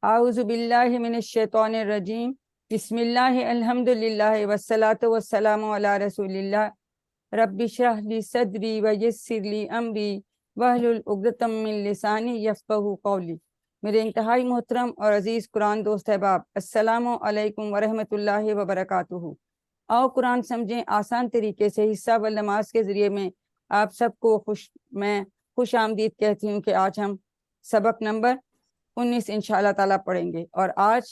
اعوذ باللہ من الشیطان الرجیم بسم اللہ الحمدللہ والصلاۃ والسلام علی رسول اللہ رب اشرح لی صدری ویسر لی امری واحلل عقدۃ من لسانی یفقہوا قولی۔ میرے انتہائی محترم اور عزیز قرآن دوست احباب، السلام علیکم ورحمۃ اللہ وبرکاتہ۔ آؤ قرآن سمجھیں آسان طریقے سے، حصہ و نماز کے ذریعے میں آپ سب کو خوش آمدید کہتی ہوں کہ آج ہم سبق نمبر 19 انشاءاللہ تعالیٰ پڑھیں گے۔ اور آج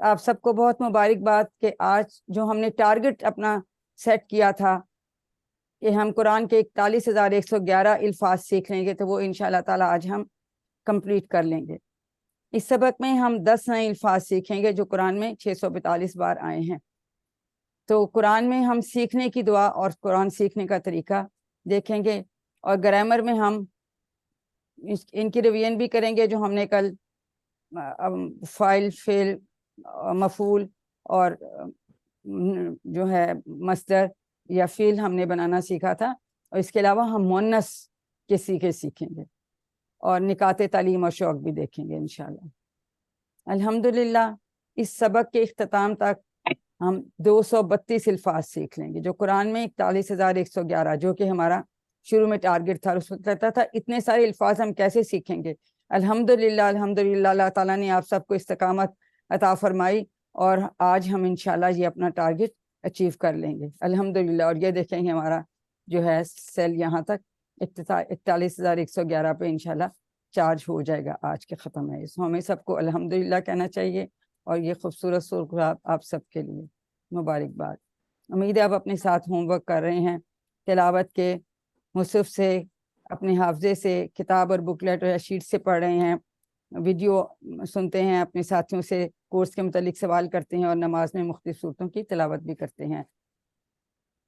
آپ سب کو بہت مبارکباد کہ آج جو ہم نے ٹارگٹ اپنا سیٹ کیا تھا کہ ہم قرآن کے 41,111 الفاظ سیکھ لیں گے، تو وہ انشاءاللہ تعالیٰ آج ہم کمپلیٹ کر لیں گے۔ اس سبق میں ہم 10 نئے الفاظ سیکھیں گے جو قرآن میں 642 بار آئے ہیں۔ تو قرآن میں ہم سیکھنے کی دعا اور قرآن سیکھنے کا طریقہ دیکھیں گے، اور گرامر میں ہم ان کی ریویژن بھی کریں گے جو ہم نے کل فاعل، فعل، مفعول اور جو ہے مصدر یا فعل ہم نے بنانا سیکھا تھا، اور اس کے علاوہ ہم مؤنث کے سیکھیں گے اور نکات تعلیم اور شوق بھی دیکھیں گے انشاءاللہ۔ الحمدللہ اس سبق کے اختتام تک ہم 232 الفاظ سیکھ لیں گے، جو قرآن میں 41,111 جو کہ ہمارا شروع میں ٹارگٹ تھا۔ اس وقت کہتا تھا اتنے سارے الفاظ ہم کیسے سیکھیں گے۔ الحمدللہ اللہ تعالیٰ نے آپ سب کو استقامت عطا فرمائی، اور آج ہم انشاءاللہ یہ اپنا ٹارگٹ اچیو کر لیں گے الحمدللہ۔ اور یہ دیکھیں گے ہمارا جو ہے سیل یہاں تک 41,111 پہ انشاءاللہ چارج ہو جائے گا آج کے ختم ہے۔ اس ہمیں سب کو الحمدللہ کہنا چاہیے، اور یہ خوبصورت سورت آپ سب کے لیے مبارکباد۔ امید ہے آپ اپنے ساتھ ہوم ورک کر رہے ہیں، تلاوت کے مصحف سے، اپنے حافظے سے، کتاب اور بکلیٹ اور شیٹ سے پڑھ رہے ہیں، ویڈیو سنتے ہیں، اپنے ساتھیوں سے کورس کے متعلق سوال کرتے ہیں، اور نماز میں مختلف صورتوں کی تلاوت بھی کرتے ہیں۔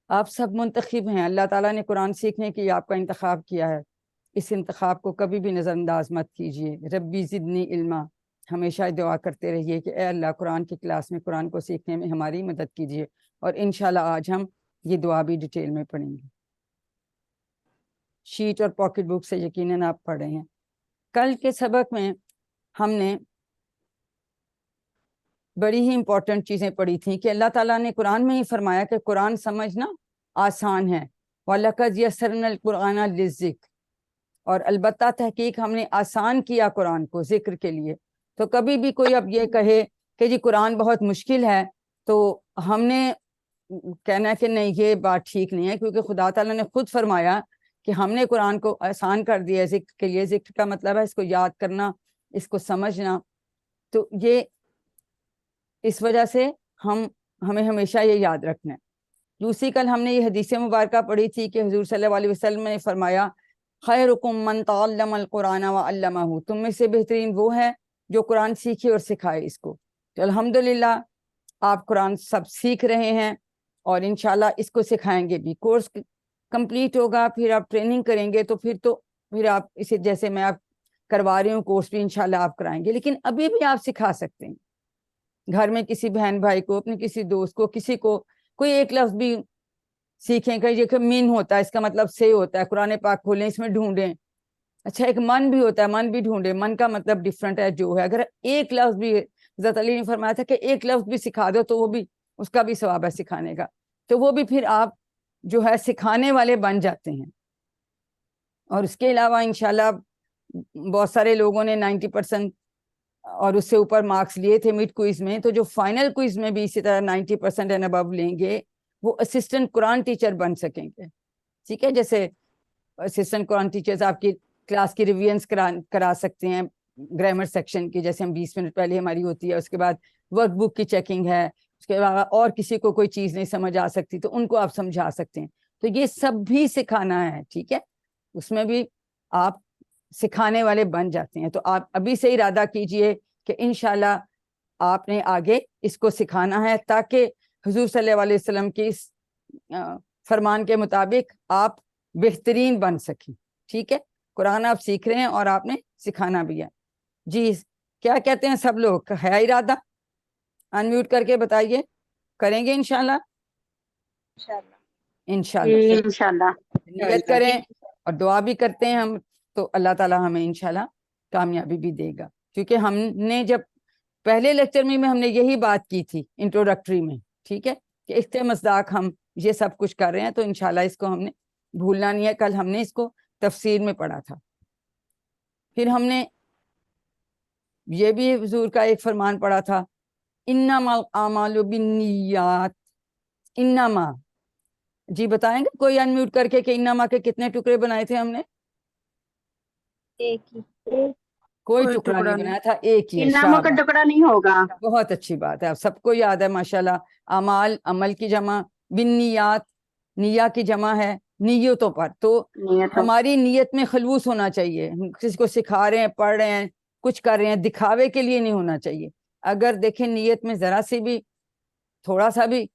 آپ سب منتخب ہیں، اللہ تعالیٰ نے قرآن سیکھنے کے لیے آپ کا انتخاب کیا ہے۔ اس انتخاب کو کبھی بھی نظر انداز مت کیجیے۔ ربی زدنی علما، ہمیشہ دعا کرتے رہیے کہ اے اللہ قرآن کی کلاس میں قرآن کو سیکھنے میں ہماری مدد کیجیے، اور انشاءاللہ آج ہم یہ دعا بھی ڈیٹیل میں پڑھیں گے۔ شیٹ اور پاکٹ بک سے یقیناً آپ پڑھ رہے ہیں۔ کل کے سبق میں ہم نے بڑی ہی امپورٹنٹ چیزیں پڑھی تھیں کہ اللہ تعالیٰ نے قرآن میں ہی فرمایا کہ قرآن سمجھنا آسان ہے، وَلَقَدْ يَسَّرْنَا الْقُرْآنَ لِلذِّكْرِ، اور البتہ تحقیق ہم نے آسان کیا قرآن کو ذکر کے لیے۔ تو کبھی بھی کوئی اب یہ کہے کہ جی قرآن بہت مشکل ہے، تو ہم نے کہنا ہے کہ نہیں، یہ بات ٹھیک نہیں ہے، کیونکہ خدا تعالیٰ نے خود فرمایا کہ ہم نے قرآن کو آسان کر دیا ہے ذکر کے لیے۔ ذکر کا مطلب ہے اس کو یاد کرنا، اس کو سمجھنا۔ تو یہ اس وجہ سے ہمیں ہمیشہ یہ یاد رکھنا ہے۔ دوسری کل ہم نے یہ حدیث مبارکہ پڑھی تھی کہ حضور صلی اللہ علیہ وسلم نے فرمایا خیرکم من تعلم القرآن وعلمہ، تم میں سے بہترین وہ ہے جو قرآن سیکھے اور سکھائے اس کو۔ تو الحمدللہ آپ قرآن سب سیکھ رہے ہیں، اور انشاءاللہ اس کو سکھائیں گے بھی۔ کورس کمپلیٹ ہوگا، پھر آپ ٹریننگ کریں گے، تو پھر آپ اسے جیسے میں آپ کروا رہی ہوں کورس بھی انشاءاللہ آپ کرائیں گے، لیکن ابھی بھی آپ سکھا سکتے ہیں گھر میں کسی بہن بھائی کو، اپنے کسی دوست کو، کسی کو کوئی ایک لفظ بھی سیکھیں کہ یہ مین ہوتا ہے، اس کا مطلب سے ہوتا ہے، قرآن پاک کھولیں، اس میں ڈھونڈیں۔ اچھا ایک من بھی ہوتا ہے، من بھی ڈھونڈیں، من کا مطلب ڈیفرنٹ ہے جو ہے۔ اگر ایک لفظ بھی، حضرت علی نے فرمایا تھا کہ ایک لفظ بھی سکھا دو تو وہ بھی، اس کا بھی ثواب ہے سکھانے کا، تو وہ بھی پھر آپ جو ہے سکھانے والے بن جاتے ہیں۔ اور اس کے علاوہ انشاءاللہ بہت سارے لوگوں نے 90% اور اس سے اوپر مارکس لیے تھے مڈ کوئز میں، تو جو فائنل کوئز میں بھی اسی طرح 90% اینڈ ابو لیں گے وہ اسسٹنٹ قرآن ٹیچر بن سکیں گے۔ ٹھیک ہے، جیسے اسسٹنٹ قرآن ٹیچرز آپ کی کلاس کی ریویژنس کرا سکتے ہیں، گرامر سیکشن کی، جیسے ہم 20 منٹ پہلے ہماری ہوتی ہے، اس کے بعد ورک بک کی چیکنگ ہے، اس کے بعد اور کسی کو کوئی چیز نہیں سمجھ آ سکتی تو ان کو آپ سمجھا سکتے ہیں۔ تو یہ سب بھی سکھانا ہے، ٹھیک ہے، اس میں بھی آپ سکھانے والے بن جاتے ہیں۔ تو آپ ابھی سے ارادہ کیجئے کہ انشاءاللہ آپ نے آگے اس کو سکھانا ہے، تاکہ حضور صلی اللہ علیہ وسلم کی اس فرمان کے مطابق آپ بہترین بن سکیں۔ ٹھیک ہے، قرآن آپ سیکھ رہے ہیں اور آپ نے سکھانا بھی ہے۔ جی کیا کہتے ہیں سب لوگ، ہے ارادہ؟ انمیوٹ کر کے بتائیے، کریں گے انشاءاللہ؟ انشاءاللہ انشاءاللہ نیت کریں اور دعا بھی کرتے ہیں ہم، تو اللہ تعالی ہمیں انشاءاللہ کامیابی بھی دے گا۔ کیونکہ ہم نے جب پہلے لیکچر میں ہم نے یہی بات کی تھی انٹروڈکٹری میں، ٹھیک ہے، کہ اس کے مصداق ہم یہ سب کچھ کر رہے ہیں، تو انشاءاللہ اس کو ہم نے بھولنا نہیں ہے. کل ہم نے اس کو تفسیر میں پڑھا تھا. پھر ہم نے یہ بھی حضور کا ایک فرمان پڑھا تھا، انما الاعمال بالنیات. انما، جی بتائیں گے کوئی انمیوٹ کر کے کہ انما کے کتنے ٹکڑے بنائے تھے ہم نے؟ ایک ہی. کوئی ٹکڑا نہیں بنایا تھا، ایک ہی ہے. انما کا ٹکڑا نہیں ہوگا. بہت اچھی بات ہے، آپ سب کو یاد ہے ماشاءاللہ. اعمال عمل کی جمع، بالنیات نیہ کی جمع ہے نیتوں پر. تو ہماری نیت میں خلوص ہونا چاہیے. ہم کسی کو سکھا رہے ہیں، پڑھ رہے ہیں، کچھ کر رہے ہیں، دکھاوے کے لیے نہیں ہونا چاہیے. اگر دیکھیں نیت میں ذرا سی بھی تھوڑا سا بھی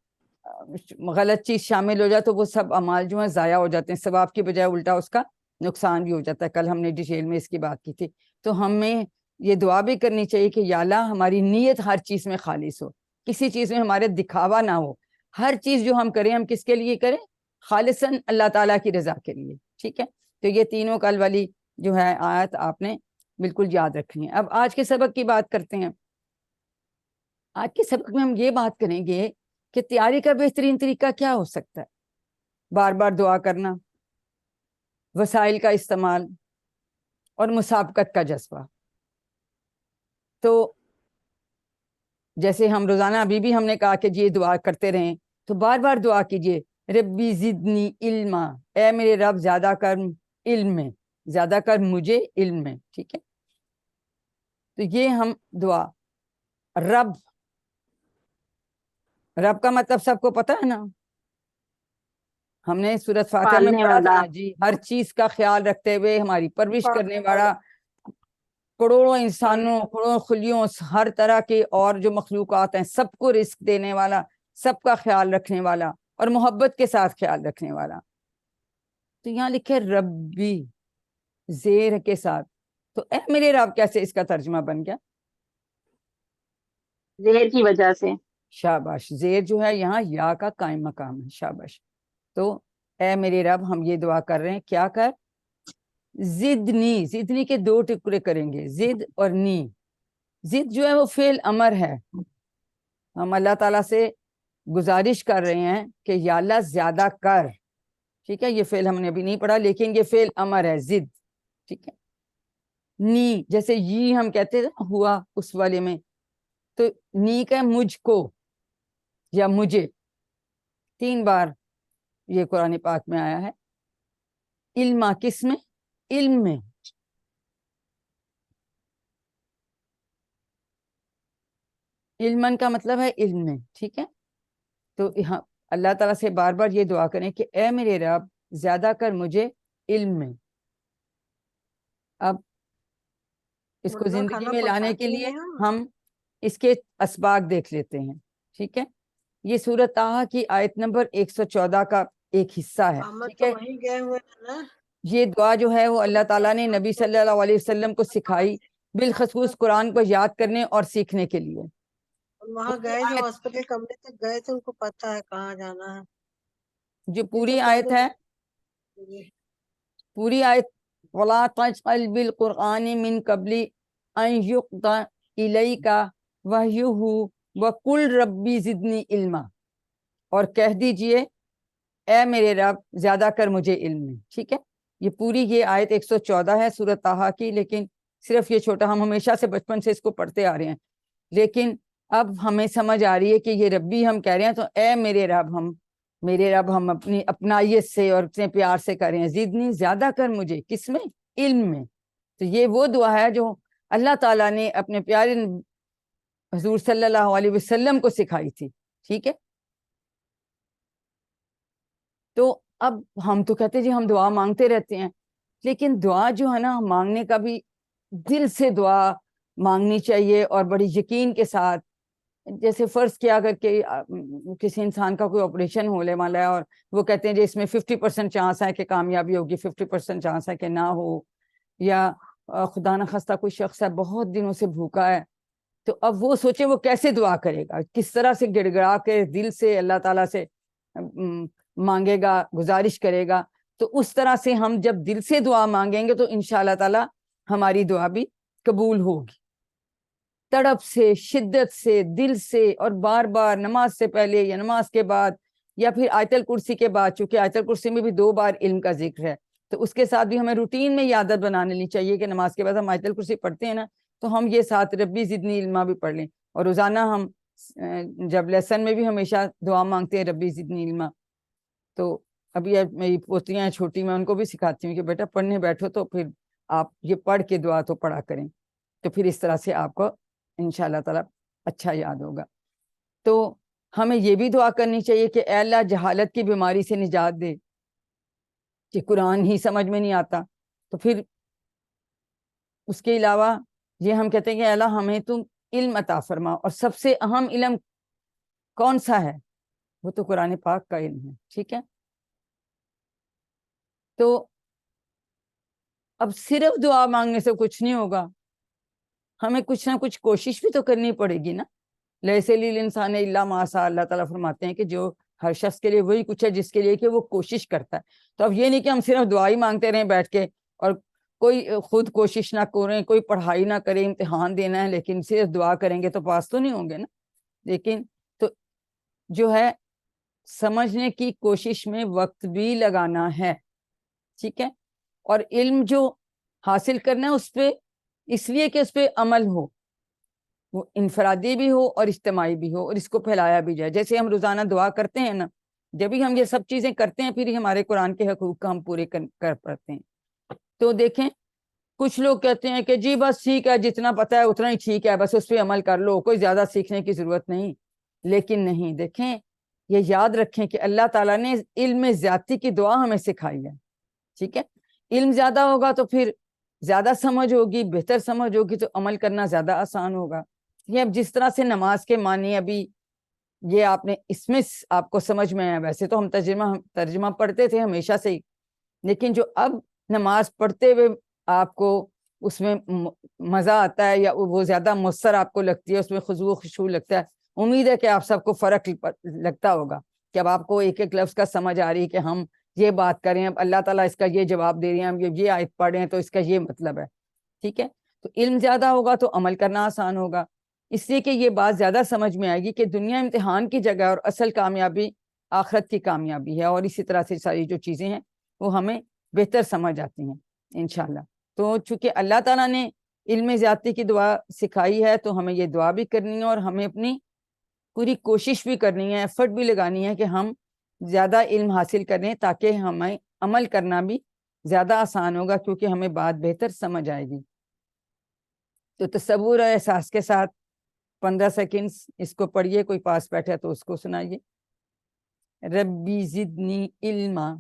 غلط چیز شامل ہو جائے تو وہ سب اعمال جو ہیں ضائع ہو جاتے ہیں، ثواب کی بجائے الٹا اس کا نقصان بھی ہو جاتا ہے. کل ہم نے ڈیٹیل میں اس کی بات کی تھی. تو ہمیں یہ دعا بھی کرنی چاہیے کہ یا اللہ ہماری نیت ہر چیز میں خالص ہو، کسی چیز میں ہمارے دکھاوا نہ ہو. ہر چیز جو ہم کریں ہم کس کے لیے کریں؟ خالصاً اللہ تعالیٰ کی رضا کے لیے. ٹھیک ہے، تو یہ تینوں کل والی جو ہے آیت آپ نے بالکل یاد رکھنی ہے. اب آج کے سبق کی بات کرتے ہیں. آج کے سبق میں ہم یہ بات کریں گے کہ تیاری کا بہترین طریقہ کیا ہو سکتا ہے. بار بار دعا کرنا، وسائل کا استعمال، اور مسابقت کا جذبہ. تو جیسے ہم روزانہ ابھی بھی ہم نے کہا کہ یہ دعا کرتے رہیں، تو بار بار دعا کیجئے، ربی زدنی علما، اے میرے رب زیادہ کر علم میں، زیادہ کر مجھے علم میں. ٹھیک ہے، تو یہ ہم دعا. رب کا مطلب سب کو پتہ ہے نا، ہم نے سورۃ فاتحہ میں پالنے پڑھا تھا والا. نا جی. ہر چیز کا خیال رکھتے ہوئے ہماری پرورش کرنے والا، کروڑوں انسانوں، کروڑوں خلیوں، ہر طرح کے اور جو مخلوقات ہیں سب کو رزق دینے والا، سب کا خیال رکھنے والا، اور محبت کے ساتھ خیال رکھنے والا. تو یہاں لکھے ربی زیر کے ساتھ. تو اے میرے رب کیسے اس کا ترجمہ بن گیا؟ زہر کی وجہ سے. شاباش. زیر جو ہے یہاں یا کا قائم مقام ہے. شاباش. تو اے میرے رب ہم یہ دعا کر رہے ہیں، کیا کر؟ زدنی. زدنی کے دو ٹکڑے کریں گے، زد اور نی. زد جو ہے وہ فعل امر ہے. ہم اللہ تعالیٰ سے گزارش کر رہے ہیں کہ یا اللہ زیادہ کر. ٹھیک ہے، یہ فعل ہم نے ابھی نہیں پڑھا لیکن یہ فعل امر ہے، زد. ٹھیک ہے. نی جیسے یہ ہم کہتے ہیں ہوا اس والے میں، تو نی کا مجھ کو یا مجھے 3 بار یہ قرآن پاک میں آیا ہے. علما کس میں؟ علم میں. علمن کا مطلب ہے علم میں. ٹھیک ہے، تو یہاں اللہ تعالیٰ سے بار بار یہ دعا کریں کہ اے میرے رب زیادہ کر مجھے علم میں. اب اس کو زندگی میں لانے کے لیے ہم اس کے اسباق دیکھ لیتے ہیں. ٹھیک ہے، یہ سورۃ طٰہٰ کی آیت نمبر 114 کا ایک حصہ ہے. ٹھیک ہے، یہ دعا جو ہے وہ اللہ تعالیٰ نے نبی صلی اللہ علیہ وسلم کو سکھائی، بالخصوص قرآن کو یاد کرنے اور سیکھنے کے لیے. وہاں گئے جو ہاسپٹل کمرے تک گئے تھے ان کو پتا ہے کہاں جانا ہے. جو پوری آیت ہے، پوری آیت وَلَا تَجْعَلْ بِالْقُرْآنِ مِنْ قَبْلِ أَنْ يُقْضَ إِلَيْكَ وَحْيُهُ وَقُلْ رَبِّ زِدْنِي عِلْمًا، اور کہہ دیجئے اے میرے رب زیادہ کر مجھے علم میں. ٹھیک ہے، یہ پوری یہ آیت 114 ہے سورۃ طٰہٰ کی. لیکن صرف یہ چھوٹا، ہم ہمیشہ سے بچپن سے اس کو پڑھتے آ رہے ہیں، لیکن اب ہمیں سمجھ آ رہی ہے کہ یہ ربی ہم کہہ رہے ہیں، تو اے میرے رب ہم اپنی اپنائیت سے اور اپنے پیار سے کر رہے ہیں. زدنی زیادہ کر مجھے کس میں؟ علم میں. تو یہ وہ دعا ہے جو اللہ تعالیٰ نے اپنے پیارے حضور صلی اللہ علیہ وسلم کو سکھائی تھی. ٹھیک ہے، تو اب ہم تو کہتے ہیں جی ہم دعا مانگتے رہتے ہیں، لیکن دعا جو ہے نا مانگنے کا بھی دل سے دعا مانگنی چاہیے، اور بڑی یقین کے ساتھ. جیسے فرض کیا اگر کہ کسی انسان کا کوئی آپریشن ہونے والا ہے اور وہ کہتے ہیں جی اس میں 50% چانس ہے کہ کامیابی ہوگی، 50% چانس ہے کہ نہ ہو، یا خدا نخواستہ کوئی شخص ہے بہت دنوں سے بھوکا ہے، تو اب وہ سوچے وہ کیسے دعا کرے گا، کس طرح سے گڑ گڑا کے دل سے اللہ تعالیٰ سے مانگے گا، گزارش کرے گا. تو اس طرح سے ہم جب دل سے دعا مانگیں گے تو انشاءاللہ تعالیٰ ہماری دعا بھی قبول ہوگی. تڑپ سے، شدت سے، دل سے، اور بار بار نماز سے پہلے یا نماز کے بعد یا پھر آیت الکرسی کے بعد، چونکہ آیت الکرسی میں بھی 2 بار علم کا ذکر ہے، تو اس کے ساتھ بھی ہمیں روٹین میں یہ عادت بنا لینی چاہیے کہ نماز کے بعد ہم آیت الکرسی پڑھتے ہیں نا، تو ہم یہ ساتھ ربی زدنی علما بھی پڑھ لیں، اور روزانہ ہم جب لیسن میں بھی ہمیشہ دعا مانگتے ہیں ربی زدنی علما۔ تو ابھی میری پوتریاں چھوٹی، میں ان کو بھی سکھاتی ہوں کہ بیٹا پڑھنے بیٹھو تو پھر آپ یہ پڑھ کے دعا تو پڑھا کریں، تو پھر اس طرح سے آپ کو انشاءاللہ تعالیٰ اچھا یاد ہوگا۔ تو ہمیں یہ بھی دعا کرنی چاہیے کہ اے اللہ جہالت کی بیماری سے نجات دے، کہ قرآن ہی سمجھ میں نہیں آتا، تو پھر اس کے علاوہ یہ ہم کہتے ہیں کہ اے اللہ ہمیں تم علم عطا فرما، اور سب سے اہم علم کون سا ہے؟ وہ تو قرآن پاک کا علم ہے، ٹھیک ہے؟ تو اب صرف دعا مانگنے سے کچھ نہیں ہوگا، ہمیں کچھ نہ کچھ کوشش بھی تو کرنی پڑے گی نا۔ لیسے للانسان الا ما سعی، اللہ تعالیٰ فرماتے ہیں کہ جو ہر شخص کے لیے وہی کچھ ہے جس کے لیے کہ وہ کوشش کرتا ہے۔ تو اب یہ نہیں کہ ہم صرف دعا ہی مانگتے رہیں بیٹھ کے، اور کوئی خود کوشش نہ کریں، کوئی پڑھائی نہ کریں، امتحان دینا ہے لیکن صرف دعا کریں گے تو پاس تو نہیں ہوں گے نا۔ لیکن تو جو ہے سمجھنے کی کوشش میں وقت بھی لگانا ہے، ٹھیک ہے؟ اور علم جو حاصل کرنا ہے اس پہ، اس لیے کہ اس پہ عمل ہو، وہ انفرادی بھی ہو اور اجتماعی بھی ہو، اور اس کو پھیلایا بھی جائے۔ جیسے ہم روزانہ دعا کرتے ہیں نا، جب بھی ہم یہ سب چیزیں کرتے ہیں پھر ہی ہمارے قرآن کے حقوق کا ہم پورے کر پاتے ہیں۔ تو دیکھیں کچھ لوگ کہتے ہیں کہ جی بس ٹھیک ہے، جتنا پتہ ہے اتنا ہی ٹھیک ہے، بس اس پہ عمل کر لو، کوئی زیادہ سیکھنے کی ضرورت نہیں۔ لیکن نہیں، دیکھیں یہ یاد رکھیں کہ اللہ تعالیٰ نے علم میں زیادتی کی دعا ہمیں سکھائی ہے، ٹھیک ہے؟ علم زیادہ ہوگا تو پھر زیادہ سمجھ ہوگی، بہتر سمجھ ہوگی تو عمل کرنا زیادہ آسان ہوگا۔ یہ اب جس طرح سے نماز کے معنی ابھی یہ آپ نے اس میں آپ کو سمجھ میں آیا، ویسے تو ہم ترجمہ پڑھتے تھے ہمیشہ سے ہی، لیکن جو اب نماز پڑھتے ہوئے آپ کو اس میں مزہ آتا ہے یا وہ زیادہ مؤثر آپ کو لگتی ہے، اس میں خضوع و خشوع لگتا ہے، امید ہے کہ آپ سب کو فرق لگتا ہوگا کہ اب آپ کو ایک ایک لفظ کا سمجھ آ رہی ہے کہ ہم یہ بات کریں، اب اللہ تعالیٰ اس کا یہ جواب دے رہے ہیں، ہم یہ آیت پڑھ رہے ہیں تو اس کا یہ مطلب ہے، ٹھیک ہے؟ تو علم زیادہ ہوگا تو عمل کرنا آسان ہوگا، اس لیے کہ یہ بات زیادہ سمجھ میں آئے گی کہ دنیا امتحان کی جگہ اور اصل کامیابی آخرت کی کامیابی ہے، اور اسی طرح سے ساری جو چیزیں ہیں وہ ہمیں بہتر سمجھ آتی ہیں انشاءاللہ۔ تو چونکہ اللہ تعالیٰ نے علم زیادتی کی دعا سکھائی ہے تو ہمیں یہ دعا بھی کرنی ہے، اور ہمیں اپنی پوری کوشش بھی کرنی ہے، ایفرٹ بھی لگانی ہے کہ ہم زیادہ علم حاصل کریں، تاکہ ہمیں عمل کرنا بھی زیادہ آسان ہوگا، کیونکہ ہمیں بات بہتر سمجھ آئے گی۔ تو تصور اور احساس کے ساتھ 15 سیکنڈز اس کو پڑھیے، کوئی پاس بیٹھے تو اس کو سنائیے۔ ربی زدنی علما۔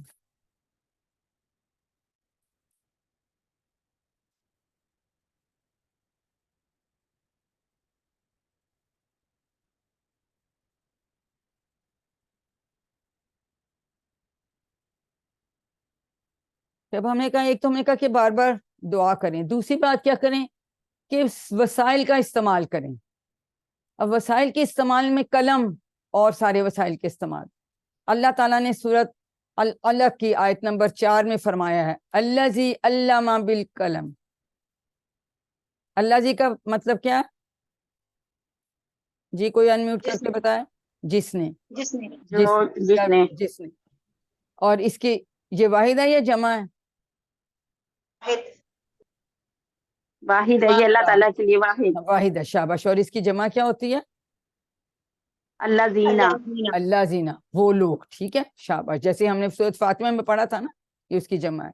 جب ہم نے کہا، ایک تو ہم نے کہا کہ بار بار دعا کریں، دوسری بات کیا کریں کہ وسائل کا استعمال کریں۔ اب وسائل کے استعمال میں قلم اور سارے وسائل کے استعمال، اللہ تعالیٰ نے سورت العلق کی آیت نمبر 4 میں فرمایا ہے الذی علم بالقلم۔ اللہ جی کا مطلب کیا ہے؟ جی کوئی انمیوٹ کر کے بتائے۔ جس نے، جس نے جس نے۔ اور اس کی یہ واحد ہے یا جمع ہے؟ واحد ہے، یہ اللہ تعالیٰ کے لیے واحد۔ واحد ہے، شاباش۔ اور اس کی جمع کیا ہوتی ہے؟ اللہ زینا۔ اللہ زینا، وہ لوگ، ٹھیک ہے، شاباش۔ جیسے ہم نے سورۃ فاطمہ میں پڑھا تھا نا، یہ اس کی جمع ہے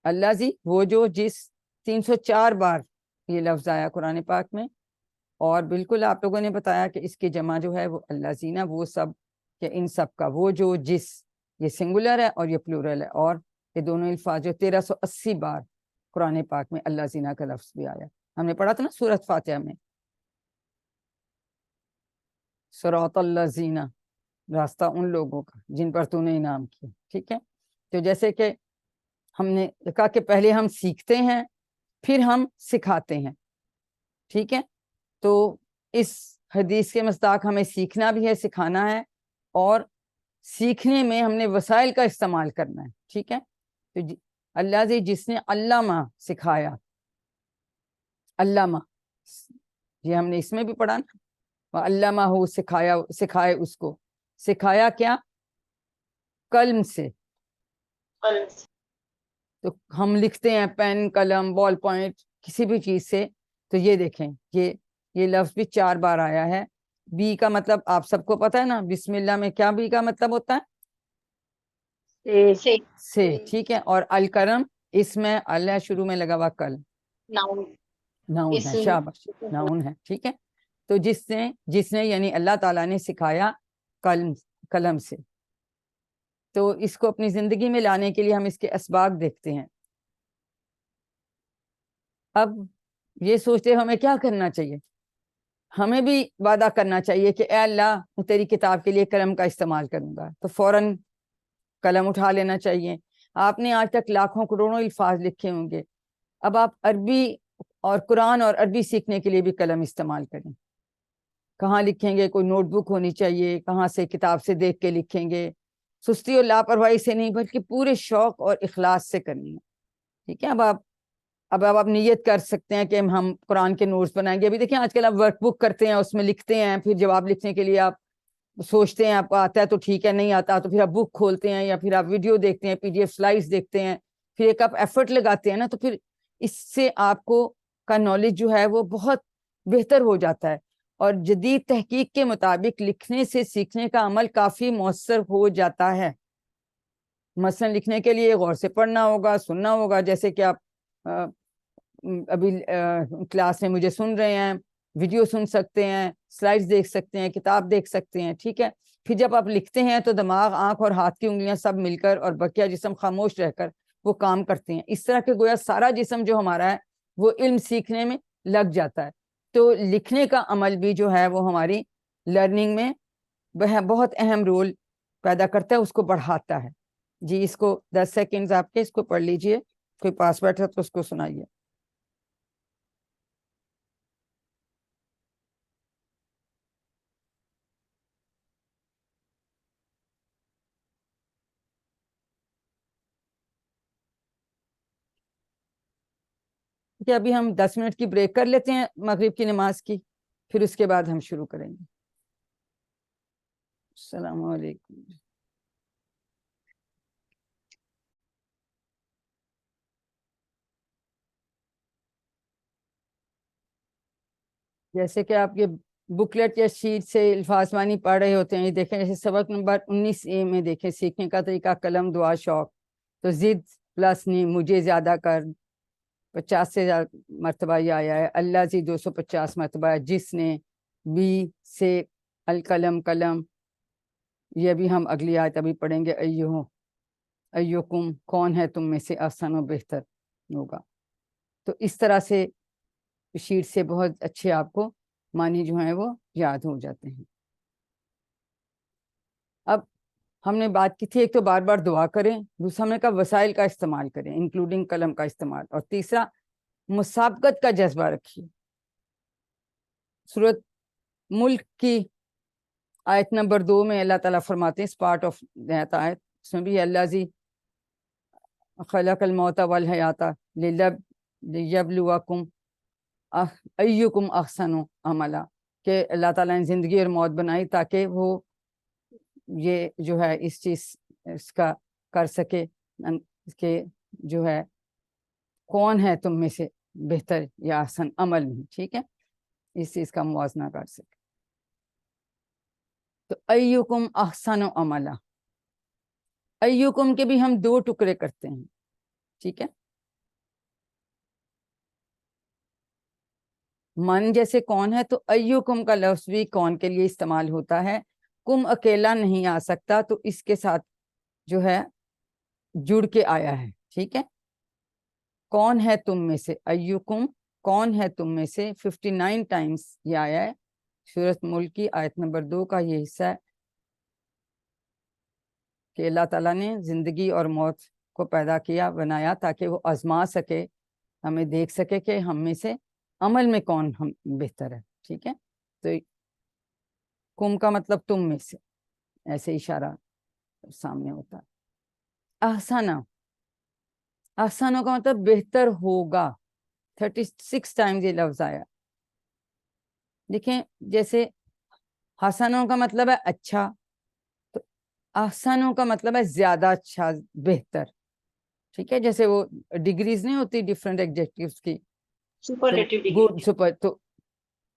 اللہ زی، وہ جو، جس 304 بار یہ لفظ آیا قرآن پاک میں، اور بالکل آپ لوگوں نے بتایا کہ اس کی جمع جو ہے وہ اللہ زینا، وہ سب، کہ ان سب کا، وہ جو، جس، یہ سنگولر ہے اور یہ پلورل ہے، اور یہ دونوں الفاظ جو 1380 بار قرآن پاک میں اللہ زینا کا لفظ بھی آیا، ہم نے پڑھا تھا نا سورۃ فاتحہ میں، صراط الذین، راستہ ان لوگوں کا جن پر تو نے انعام کیا، ٹھیک ہے؟ تو جیسے کہ ہم نے کہا کہ پہلے ہم سیکھتے ہیں پھر ہم سکھاتے ہیں، ٹھیک ہے؟ تو اس حدیث کے مصداق ہمیں سیکھنا بھی ہے، سکھانا ہے، اور سیکھنے میں ہم نے وسائل کا استعمال کرنا ہے، ٹھیک ہے؟ تو اللہ جی، جس نے علامہ سکھایا، علامہ یہ ہم نے اس میں بھی پڑھا نا، علمہ سکھایا، سکھائے اس کو، سکھایا کیا؟ قلم سے. تو ہم لکھتے ہیں پین، قلم، بال پوائنٹ، کسی بھی چیز سے. تو یہ دیکھیں یہ لفظ بھی 4 بار آیا ہے. بی کا مطلب آپ سب کو پتہ ہے نا، بسم اللہ میں کیا بی کا مطلب ہوتا ہے؟ سے. ٹھیک ہے. اور الکرم، اس میں اللہ شروع میں لگا ہوا کل، ناؤن ہے. شاباش، ناؤن ہے. ٹھیک ہے. تو جس نے یعنی اللہ تعالیٰ نے سکھایا قلم سے. تو اس کو اپنی زندگی میں لانے کے لیے ہم اس کے اسباق دیکھتے ہیں. اب یہ سوچتے ہمیں کیا کرنا چاہیے؟ ہمیں بھی وعدہ کرنا چاہیے کہ اے اللہ میں تیری کتاب کے لیے قلم کا استعمال کروں گا. تو فوراً قلم اٹھا لینا چاہیے. آپ نے آج تک لاکھوں کروڑوں الفاظ لکھے ہوں گے. اب آپ عربی اور قرآن اور عربی سیکھنے کے لیے بھی قلم استعمال کریں. کہاں لکھیں گے؟ کوئی نوٹ بک ہونی چاہیے. کہاں سے؟ کتاب سے دیکھ کے لکھیں گے. سستی اور لاپرواہی سے نہیں، بلکہ پورے شوق اور اخلاص سے کرنی ہے. ٹھیک ہے. اب آپ نیت کر سکتے ہیں کہ ہم قرآن کے نوٹس بنائیں گے. ابھی دیکھیں آج کل آپ ورک بک کرتے ہیں، اس میں لکھتے ہیں، پھر جواب لکھنے کے لیے آپ سوچتے ہیں آپ کو آتا ہے تو ٹھیک ہے، نہیں آتا تو پھر آپ بک کھولتے ہیں، یا پھر آپ ویڈیو دیکھتے ہیں، PDF سلائڈز دیکھتے ہیں، پھر ایک آپ ایفرٹ لگاتے ہیں نا. تو پھر اس سے آپ کو کا نالج جو ہے وہ بہت بہتر ہو جاتا ہے. اور جدید تحقیق کے مطابق لکھنے سے سیکھنے کا عمل کافی مؤثر ہو جاتا ہے. مثلا لکھنے کے لیے غور سے پڑھنا ہوگا، سننا ہوگا. جیسے کہ آپ ابھی کلاس میں مجھے سن رہے ہیں، ویڈیو سن سکتے ہیں، سلائڈز دیکھ سکتے ہیں، کتاب دیکھ سکتے ہیں. ٹھیک ہے. پھر جب آپ لکھتے ہیں تو دماغ، آنکھ اور ہاتھ کی انگلیاں سب مل کر اور بقیہ جسم خاموش رہ کر وہ کام کرتے ہیں. اس طرح کے گویا سارا جسم جو ہمارا ہے وہ علم سیکھنے میں لگ جاتا ہے. تو لکھنے کا عمل بھی جو ہے وہ ہماری لرننگ میں بہت اہم رول پیدا کرتا ہے، اس کو بڑھاتا ہے. جی اس کو 10 سیکنڈز آپ کے اس کو پڑھ لیجئے. کوئی پاس بیٹھا تو اس کو سنائیے. کہ ابھی ہم 10 منٹ کی بریک کر لیتے ہیں مغرب کی نماز کی، پھر اس کے بعد ہم شروع کریں گے. السلام علیکم. جیسے کہ آپ یہ بکلیٹ یا شیٹ سے الفاظ معنی پڑھ رہے ہوتے ہیں، یہ دیکھیں جیسے سبق نمبر 19A میں دیکھیں سیکھنے کا طریقہ قلم، دعا، شوق. تو زد پلس نہیں، مجھے زیادہ کر 50 سے زیادہ مرتبہ یہ آیا ہے. اللہ سے 250 مرتبہ ہے. جس نے، بی سے، القلم قلم. یہ بھی ہم اگلی آیت ابھی پڑھیں گے. ایوکم کون ہے تم میں سے احسن و بہتر ہوگا. تو اس طرح سے شیٹ سے بہت اچھے آپ کو معنی جو ہیں وہ یاد ہو جاتے ہیں. اب ہم نے بات کی تھی ایک تو بار بار دعا کریں، دوسرا ہم نے کہا وسائل کا استعمال کریں انکلوڈنگ قلم کا استعمال، اور تیسرا مسابقت کا جذبہ رکھیے. سورۃ ملک کی آیت نمبر 2 میں اللہ تعالیٰ فرماتے ہیں، اس پارٹ آف دیٹ آیت، اس میں بھی اللہ زی خلق الموت والحیات لیبلوکم ایکم احسن عملا، کہ اللہ تعالیٰ نے زندگی اور موت بنائی تاکہ وہ یہ جو ہے اس چیز اس کا کر سکے کہ جو ہے کون ہے تم میں سے بہتر یا احسن عمل میں. ٹھیک ہے. اس چیز کا موازنہ کر سکے. تو ایکم احسن عملا، ایکم کے بھی ہم 2 ٹکڑے کرتے ہیں. ٹھیک ہے. من جیسے کون ہے تو ایکم کا لفظ بھی کون کے لیے استعمال ہوتا ہے. کم اکیلا نہیں آ سکتا تو اس کے ساتھ جو ہے جڑ کے آیا ہے. ٹھیک ہے. کون ہے تم میں سے، ایکم کون ہے تم میں سے 59 ٹائمز یہ آیا ہے. سورۃ ملک کی آیت نمبر 2 کا یہ حصہ ہے کہ اللہ تعالیٰ نے زندگی اور موت کو پیدا کیا، بنایا تاکہ وہ آزما سکے، ہمیں دیکھ سکے کہ ہم میں سے عمل میں کون ہم بہتر ہے. ٹھیک ہے. تو کم کا مطلب تم میں سے، ایسے اشارہ سامنے ہوتا ہے. احسانہ، احسانہ کا مطلب بہتر ہوگا. 36 ٹائمز یہ لفظ آیا. دیکھیں جیسے حسنوں کا مطلب ہے اچھا، تو احسنوں کا مطلب ہے زیادہ اچھا، بہتر، ٹھیک ہے. جیسے وہ ڈگریز نہیں ہوتی ڈفرینٹ ایڈجیکٹیوز کی، سپرلیٹو ڈگری. گڈ سپر، تو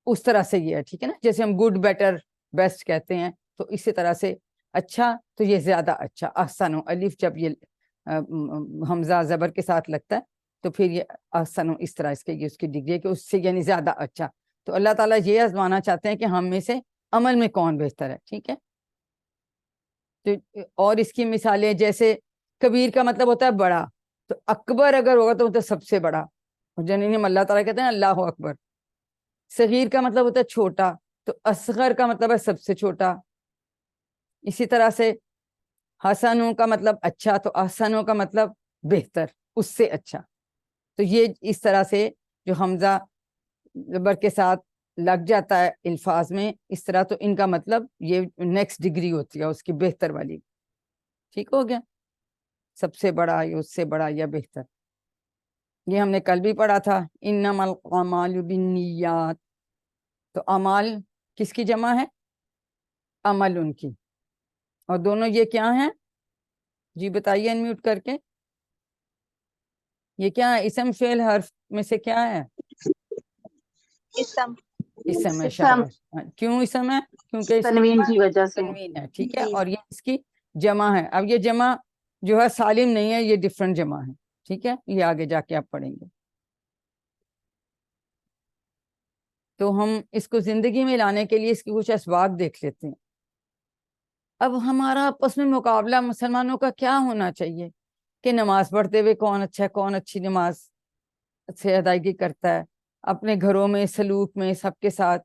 اس طرح سے یہ ہے، ٹھیک ہے نا. جیسے ہم گڈ بیٹر بیسٹ کہتے ہیں، تو اسی طرح سے اچھا تو یہ زیادہ اچھا. احسن الف جب یہ حمزہ زبر کے ساتھ لگتا ہے تو پھر یہ احسن اس طرح اس کے یہ اس کی ڈگری ہے کہ اس سے یعنی زیادہ اچھا. تو اللہ تعالیٰ یہ آزمانا چاہتے ہیں کہ ہم میں سے عمل میں کون بہتر ہے، ٹھیک ہے. تو اور اس کی مثالیں جیسے کبیر کا مطلب ہوتا ہے بڑا، تو اکبر اگر ہوگا تو سب سے بڑا، جنہیں ہم اللہ تعالیٰ کہتے ہیں اللہ اکبر. صغیر کا مطلب ہوتا ہے چھوٹا، تو اصغر کا مطلب ہے سب سے چھوٹا. اسی طرح سے حسنوں کا مطلب اچھا، تو احسنوں کا مطلب بہتر، اس سے اچھا. تو یہ اس طرح سے جو حمزہ زبر کے ساتھ لگ جاتا ہے الفاظ میں اس طرح، تو ان کا مطلب یہ نیکسٹ ڈگری ہوتی ہے اس کی بہتر والی. ٹھیک ہو گیا، سب سے بڑا یا اس سے بڑا یا بہتر. یہ ہم نے کل بھی پڑھا تھا، انما الاعمال بالنیات. تو اعمال کس کی جمع ہے؟ عمل ان کی. اور دونوں یہ کیا ہیں؟ جی بتائیے انمیوٹ کر کے. یہ کیا ہے؟ اسم فعل حرف میں سے کیا ہے؟ اسم. اسم ہے. اسم. شاباش. کیوں اسم ہے؟ کیونکہ اس کے تنوین بعد کی وجہ سے. تنوین ہے، ٹھیک ہے. جی اور یہ اس کی جمع ہے. اب یہ جمع جو ہے سالم نہیں ہے، یہ ڈفرنٹ جمع ہے، ٹھیک ہے. یہ آگے جا کے آپ پڑھیں گے. تو ہم اس کو زندگی میں لانے کے لیے اس کے کچھ اسباب دیکھ لیتے ہیں. اب ہمارا آپس میں مقابلہ مسلمانوں کا کیا ہونا چاہیے کہ نماز پڑھتے ہوئے کون اچھا ہے، کون اچھی نماز سے ادائیگی کرتا ہے، اپنے گھروں میں سلوک میں سب کے ساتھ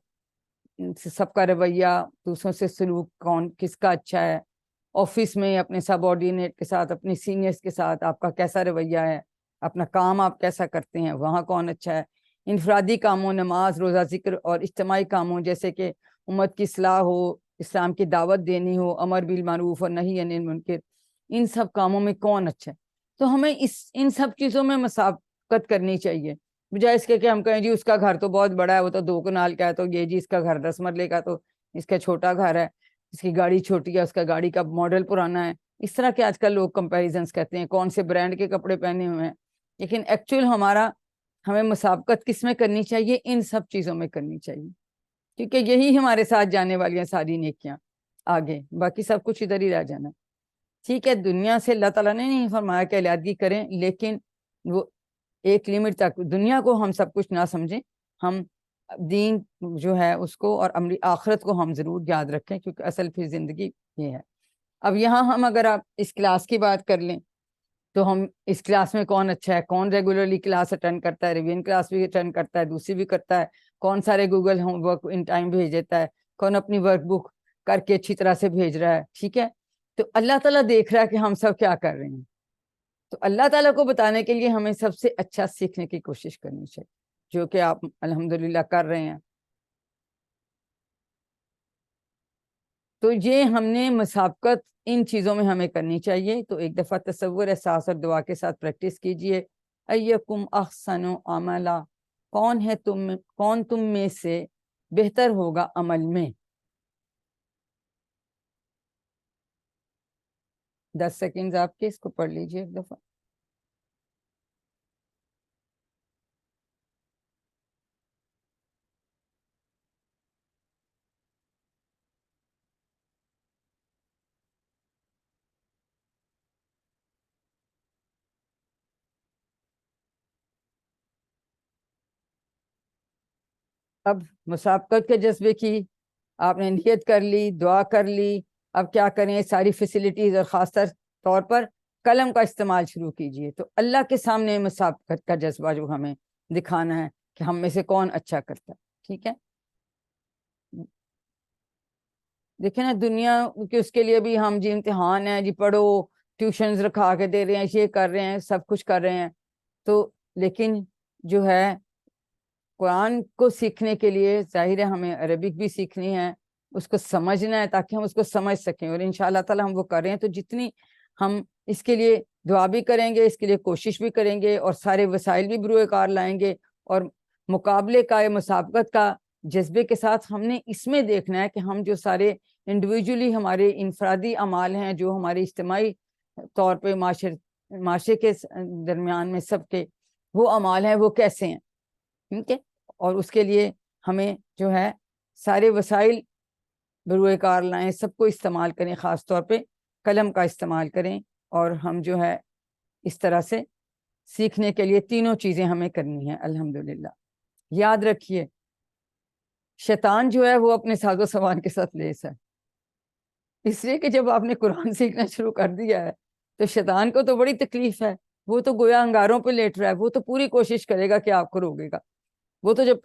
سب کا رویہ، دوسروں سے سلوک کون کس کا اچھا ہے، آفس میں اپنے سب آرڈینیٹ کے ساتھ، اپنے سینئرز کے ساتھ آپ کا کیسا رویہ ہے، اپنا کام آپ کیسا کرتے ہیں، وہاں کون اچھا ہے. انفرادی کاموں، نماز، روزہ، ذکر، اور اجتماعی کاموں جیسے کہ امت کی اصلاح ہو، اسلام کی دعوت دینی ہو، امر بالمعروف اور نہی عن المنکر، ان سب کاموں میں کون اچھا ہے. تو ہمیں ان سب چیزوں میں مسابقت کرنی چاہیے، بجائے اس کے کہ ہم کہیں جی اس کا گھر تو بہت بڑا ہے، وہ تو 2 کنال کا ہے، تو یہ جی اس کا گھر 10 مرلے کا، تو اس کا چھوٹا گھر ہے، اس کی گاڑی چھوٹی ہے، اس کا گاڑی کا ماڈل پرانا ہے. اس طرح کے آج کل لوگ کمپیریزنس کہتے ہیں، کون سے برانڈ کے کپڑے پہنے ہوئے ہیں. لیکن ایکچوئل ہمیں مسابقت کس میں کرنی چاہیے؟ ان سب چیزوں میں کرنی چاہیے، کیونکہ یہی ہمارے ساتھ جانے والی ہیں ساری نیکیاں آگے، باقی سب کچھ ادھر ہی رہ جانا. ٹھیک ہے، دنیا سے اللہ تعالیٰ نے نہیں فرمایا کہ علیحدگی کریں، لیکن وہ ایک لمٹ تک. دنیا کو ہم سب کچھ نہ سمجھیں، ہم دین جو ہے اس کو اور امر آخرت کو ہم ضرور یاد رکھیں، کیونکہ اصل پھر زندگی یہ ہے. اب یہاں ہم اگر آپ اس کلاس کی بات کر لیں تو ہم اس کلاس میں کون اچھا ہے، کون ریگولرلی کلاس اٹینڈ کرتا ہے، ریویژن کلاس بھی اٹینڈ کرتا ہے، دوسری بھی کرتا ہے، کون سارے Google home work in time بھیج دیتا ہے، کون اپنی ورک بک کر کے اچھی طرح سے بھیج رہا ہے. ٹھیک ہے، تو اللہ تعالیٰ دیکھ رہا ہے کہ ہم سب کیا کر رہے ہیں. تو اللہ تعالیٰ کو بتانے کے لیے ہمیں سب سے اچھا سیکھنے کی کوشش کرنی چاہیے، جو کہ آپ الحمدللہ کر رہے ہیں. تو یہ ہم نے مسابقت ان چیزوں میں ہمیں کرنی چاہیے. تو ایک دفعہ تصور، احساس اور دعا کے ساتھ پریکٹس کیجئے. ایکم احسن عملا، کون تم میں سے بہتر ہوگا عمل میں. 10 سیکنڈز آپ کے، اس کو پڑھ لیجئے ایک دفعہ. اب مسابقت کے جذبے کی آپ نے نیت کر لی، دعا کر لی. اب کیا کریں؟ ساری فیسلٹیز اور خاص طور پر قلم کا استعمال شروع کیجئے. تو اللہ کے سامنے مسابقت کا جذبہ جو ہمیں دکھانا ہے کہ ہم میں سے کون اچھا کرتا ہے. ٹھیک ہے، دیکھیں نا دنیا کہ اس کے لیے بھی ہم جی امتحان ہیں، جی پڑھو، ٹیوشنز رکھا کے دے رہے ہیں، یہ کر رہے ہیں، سب کچھ کر رہے ہیں. تو لیکن جو ہے قرآن کو سیکھنے کے لیے ظاہر ہے ہمیں عربک بھی سیکھنی ہے، اس کو سمجھنا ہے تاکہ ہم اس کو سمجھ سکیں. اور انشاءاللہ تعالی ہم وہ کر رہے ہیں. تو جتنی ہم اس کے لیے دعا بھی کریں گے، اس کے لیے کوشش بھی کریں گے، اور سارے وسائل بھی بروئے کار لائیں گے، اور مقابلے کا، مسابقت کا جذبے کے ساتھ ہم نے اس میں دیکھنا ہے کہ ہم جو سارے انڈیویجولی ہمارے انفرادی اعمال ہیں، جو ہمارے اجتماعی طور پہ معاشرے کے درمیان میں سب کے وہ اعمال ہیں وہ کیسے ہیں، ٹھیک ہے. اور اس کے لیے ہمیں جو ہے سارے وسائل بروئے کار لائیں، سب کو استعمال کریں، خاص طور پہ قلم کا استعمال کریں. اور ہم جو ہے اس طرح سے سیکھنے کے لیے تینوں چیزیں ہمیں کرنی ہیں الحمدللہ. یاد رکھیے شیطان جو ہے وہ اپنے ساز و سامان کے ساتھ لیس ہے، اس لیے کہ جب آپ نے قرآن سیکھنا شروع کر دیا ہے تو شیطان کو تو بڑی تکلیف ہے، وہ تو گویا انگاروں پہ لیٹ رہا ہے، وہ تو پوری کوشش کرے گا کہ آپ کو روکے گا. وہ تو جب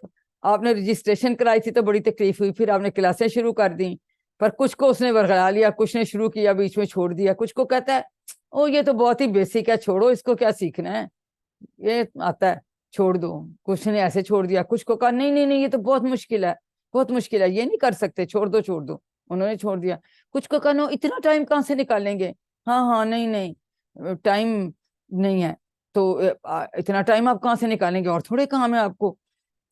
آپ نے رجسٹریشن کرائی تھی تو بڑی تکلیف ہوئی، پھر آپ نے کلاسیں شروع کر دیں، پر کچھ کو اس نے ورغلا لیا، کچھ نے شروع کیا بیچ میں چھوڑ دیا، کچھ کو کہتا ہے او یہ تو بہت ہی بیسک ہے، چھوڑو اس کو، کیا سیکھنا ہے، یہ آتا ہے چھوڑ دو. کچھ نے ایسے چھوڑ دیا، کچھ کو کہا نہیں نہیں نہیں یہ تو بہت مشکل ہے، بہت مشکل ہے، یہ نہیں کر سکتے، چھوڑ دو چھوڑ دو، انہوں نے چھوڑ دیا. کچھ کو کہا نو اتنا ٹائم کہاں سے نکالیں گے، ہاں ہاں نہیں نہیں ٹائم نہیں ہے تو اتنا ٹائم آپ کہاں سے نکالیں گے، اور تھوڑے کام ہے آپ کو.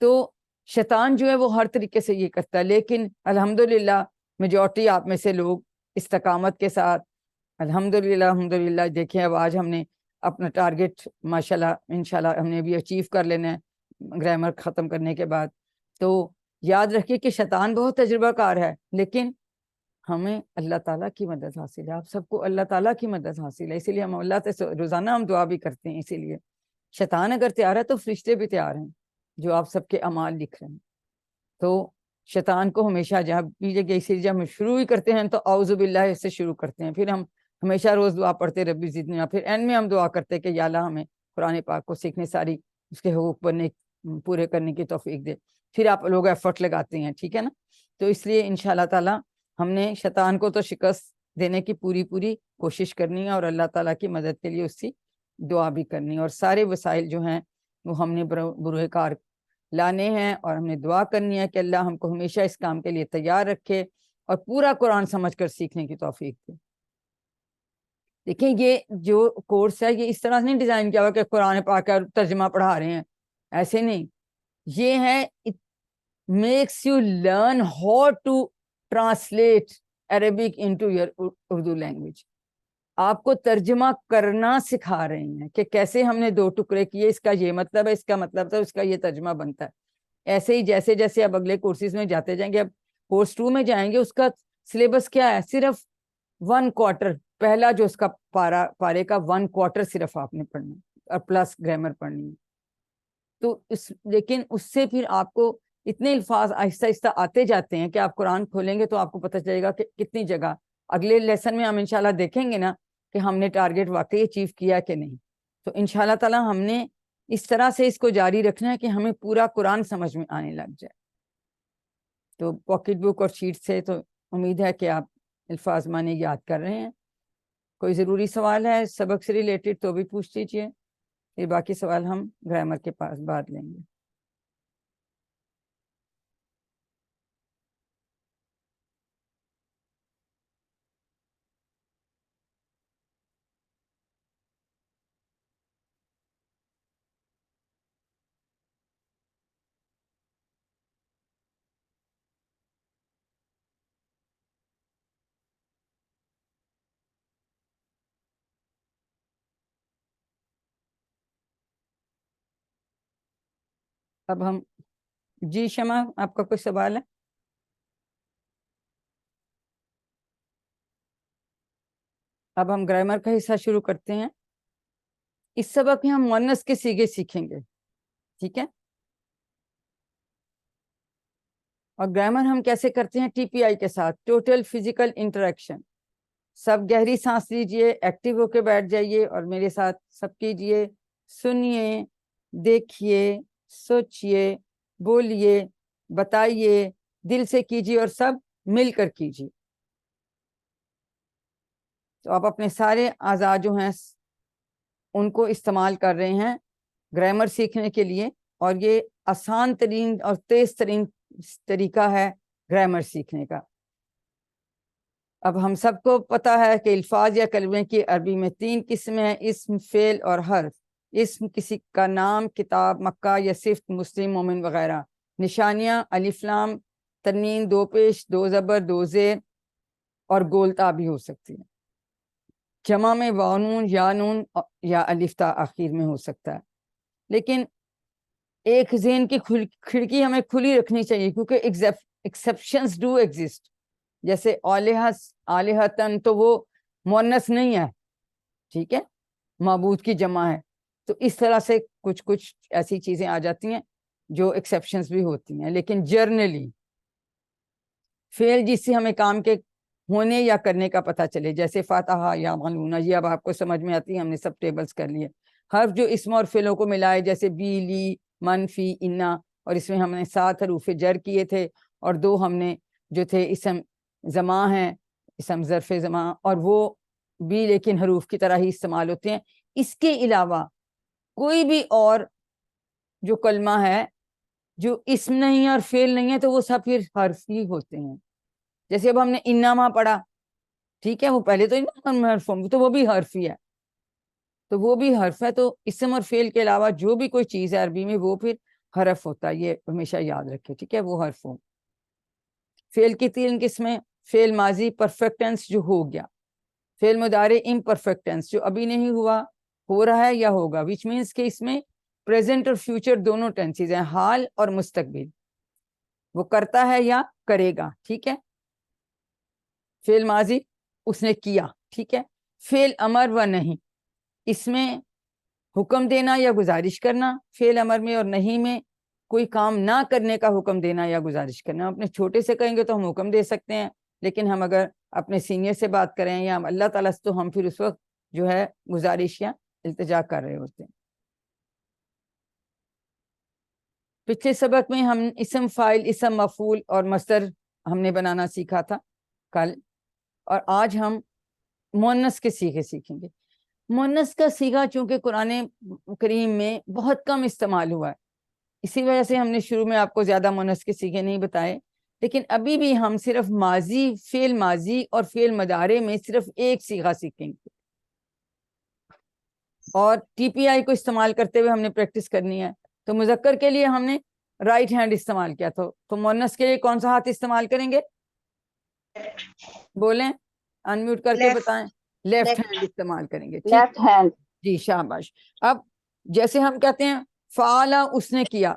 تو شیطان جو ہے وہ ہر طریقے سے یہ کرتا ہے، لیکن الحمدللہ میجورٹی آپ میں سے لوگ استقامت کے ساتھ الحمدللہ دیکھیں اب آج ہم نے اپنا ٹارگٹ ماشاءاللہ انشاءاللہ ہم نے بھی اچیو کر لینا ہے گرامر ختم کرنے کے بعد. تو یاد رکھیے کہ شیطان بہت تجربہ کار ہے، لیکن ہمیں اللہ تعالیٰ کی مدد حاصل ہے، آپ سب کو اللہ تعالیٰ کی مدد حاصل ہے، اسی لیے ہم اللہ سے روزانہ ہم دعا بھی کرتے ہیں. اسی لیے شیطان اگر تیار ہے تو فرشتے بھی تیار ہیں جو آپ سب کے اعمال لکھ رہے ہیں. تو شیطان کو ہمیشہ جب جب ہم شروع ہی کرتے ہیں تو اعوذ باللہ سے شروع کرتے ہیں، پھر ہم ہمیشہ روز دعا پڑھتے ربی زدنی، پھر اینڈ میں ہم دعا کرتے کہ یا اللہ ہمیں قرآن پاک کو سیکھنے ساری اس کے حقوق پورے کرنے کی توفیق دے. پھر آپ لوگ ایفرٹ لگاتے ہیں، ٹھیک ہے نا. تو اس لیے انشاءاللہ تعالی ہم نے شیطان کو تو شکست دینے کی پوری کوشش کرنی ہے، اور اللہ تعالیٰ کی مدد کے لیے اس کی دعا بھی کرنی ہے، اور سارے وسائل جو ہیں وہ ہم نے بروئے کار لانے ہیں، اور ہم نے دعا کرنی ہے کہ اللہ ہم کو ہمیشہ اس کام کے لیے تیار رکھے اور پورا قرآن سمجھ کر سیکھنے کی توفیق دے. دیکھیں یہ جو کورس ہے یہ اس طرح سے نہیں ڈیزائن کیا ہوا کہ قرآن پاک کا ترجمہ پڑھا رہے ہیں، ایسے نہیں. یہ ہے it makes you learn how to translate Arabic into your Urdu language. آپ کو ترجمہ کرنا سکھا رہے ہیں کہ کیسے ہم نے دو ٹکڑے کیے، اس کا یہ مطلب ہے، اس کا مطلب تھا، اس کا یہ ترجمہ بنتا ہے. ایسے ہی جیسے جیسے اب اگلے کورسز میں جاتے جائیں گے، اب کورس 2 میں جائیں گے، اس کا سلیبس کیا ہے، صرف 1 کوارٹر، پہلا جو اس کا پارے کا 1 کوارٹر صرف آپ نے پڑھنا اور پلس گرامر پڑھنی ہے. تو لیکن اس سے پھر آپ کو اتنے الفاظ آہستہ آہستہ آتے جاتے ہیں کہ آپ قرآن کھولیں گے تو آپ کو پتہ چلے گا کہ کتنی جگہ اگلے لیسن میں ہم انشاءاللہ دیکھیں گے نا کہ ہم نے ٹارگٹ واقعی اچیو کیا کہ نہیں. تو انشاءاللہ تعالی ہم نے اس طرح سے اس کو جاری رکھنا ہے کہ ہمیں پورا قرآن سمجھ میں آنے لگ جائے. تو پاکٹ بک اور شیٹ سے تو امید ہے کہ آپ الفاظ معنی یاد کر رہے ہیں. کوئی ضروری سوال ہے سبق سے ریلیٹڈ تو بھی پوچھ لیجیے، یہ باقی سوال ہم گرامر کے پاس بعد لیں گے. اب ہم جی شمع آپ کا کوئی سوال ہے؟ اب ہم گرامر کا حصہ شروع کرتے ہیں. اس سبق میں ہم مؤنث کے صیغے سیکھیں گے، ٹھیک ہے. اور گرامر ہم کیسے کرتے ہیں؟ ٹی پی آئی کے ساتھ، ٹوٹل فزیکل انٹریکشن. سب گہری سانس لیجئے، ایکٹیو ہو کے بیٹھ جائیے اور میرے ساتھ سب کیجئے، سنیے، دیکھیے، سوچئے، بولیے، بتائیے، دل سے کیجئے اور سب مل کر کیجئے. تو آپ اپنے سارے اعضاء جو ہیں ان کو استعمال کر رہے ہیں گرامر سیکھنے کے لیے، اور یہ آسان ترین اور تیز ترین طریقہ ہے گرامر سیکھنے کا. اب ہم سب کو پتا ہے کہ الفاظ یا کلمے کی عربی میں 3 قسمیں ہیں: اسم، فعل اور حرف. اسم کسی کا نام، کتاب، مکہ یا صفت، مسلم، مومن وغیرہ. نشانیاں الف لام تنوین دو پیش دو زبر دو زیر اور گولتا بھی ہو سکتی ہے. جمع میں واو نون یا نون یا الف تا آخر میں ہو سکتا ہے. لیکن ایک ذہن کی کھڑکی ہمیں کھلی رکھنی چاہیے کیونکہ ایکسیپشنز ڈو ایگزسٹ. جیسے آلہتن تو وہ مؤنث نہیں ہے, ٹھیک ہے, معبود کی جمع ہے. تو اس طرح سے کچھ ایسی چیزیں آ جاتی ہیں جو ایکسیپشنز بھی ہوتی ہیں. لیکن جرنلی فعل جس سے ہمیں کام کے ہونے یا کرنے کا پتہ چلے, جیسے فاتحہ یا ملونہ, یہ اب آپ کو سمجھ میں آتی ہے, ہم نے سب ٹیبلز کر لیے. حرف جو اسم اور فعلوں کو ملائے, جیسے بی لی من فی انا, اور اس میں ہم نے 7 حروف جر کیے تھے اور 2 ہم نے جو تھے اسم زماں ہیں, اسم ظرف زماں, اور وہ بھی لیکن حروف کی طرح ہی استعمال ہوتے ہیں. اس کے علاوہ کوئی بھی اور جو کلمہ ہے جو اسم نہیں ہے اور فعل نہیں ہے تو وہ سب پھر حرف ہی ہوتے ہیں. جیسے اب ہم نے انما پڑھا, ٹھیک ہے, وہ پہلے تو حرف ہوں, تو وہ بھی حرف ہی ہے, تو وہ بھی حرف ہے. تو اسم اور فعل کے علاوہ جو بھی کوئی چیز ہے عربی میں وہ پھر حرف ہوتا ہے, یہ ہمیشہ یاد رکھے, ٹھیک ہے, وہ حرف ہوں. فعل کی 3 قسمیں, فعل ماضی پرفیکٹ ٹینس جو ہو گیا, فعل مضارع امپرفیکٹ ٹینس جو ابھی نہیں ہوا, ہو رہا ہے یا ہوگا, وچ مینس کہ اس میں پریزنٹ اور فیوچر دونوں ٹینسز ہیں, حال اور مستقبل, وہ کرتا ہے یا کرے گا, ٹھیک ہے. فعل ماضی اس نے کیا, ٹھیک ہے. فعل امر و نہیں, اس میں حکم دینا یا گزارش کرنا, فعل امر میں اور نہیں میں کوئی کام نہ کرنے کا حکم دینا یا گزارش کرنا. اپنے چھوٹے سے کہیں گے تو ہم حکم دے سکتے ہیں, لیکن ہم اگر اپنے سینئر سے بات کریں یا ہم اللہ تعالیٰ سے, تو ہم پھر اس وقت جو ہے گزارش یا التجا کر رہے ہوتے ہیں. پچھلے سبق میں ہم اسم فاعل, اسم مفعول اور مصدر ہم نے بنانا سیکھا تھا کل, اور آج ہم مؤنث کے صیغے سیکھیں گے. مؤنث کا صیغہ چونکہ قرآن کریم میں بہت کم استعمال ہوا ہے, اسی وجہ سے ہم نے شروع میں آپ کو زیادہ مؤنث کے صیغے نہیں بتائے. لیکن ابھی بھی ہم صرف ماضی, فعل ماضی اور فعل مضارع میں صرف ایک صیغہ سیکھیں گے, اور ٹی پی آئی کو استعمال کرتے ہوئے ہم نے پریکٹس کرنی ہے. تو مذکر کے لیے ہم نے رائٹ ہینڈ استعمال کیا, تو مؤنث کے لیے کون سا ہاتھ استعمال کریں گے؟ بولیں, انمیوٹ کر کے بتائیں. لیفٹ ہینڈ استعمال کریں گے, ٹھیک, لیفٹ ہینڈ. جی شاباش. اب جیسے ہم کہتے ہیں فعلا اس نے کیا,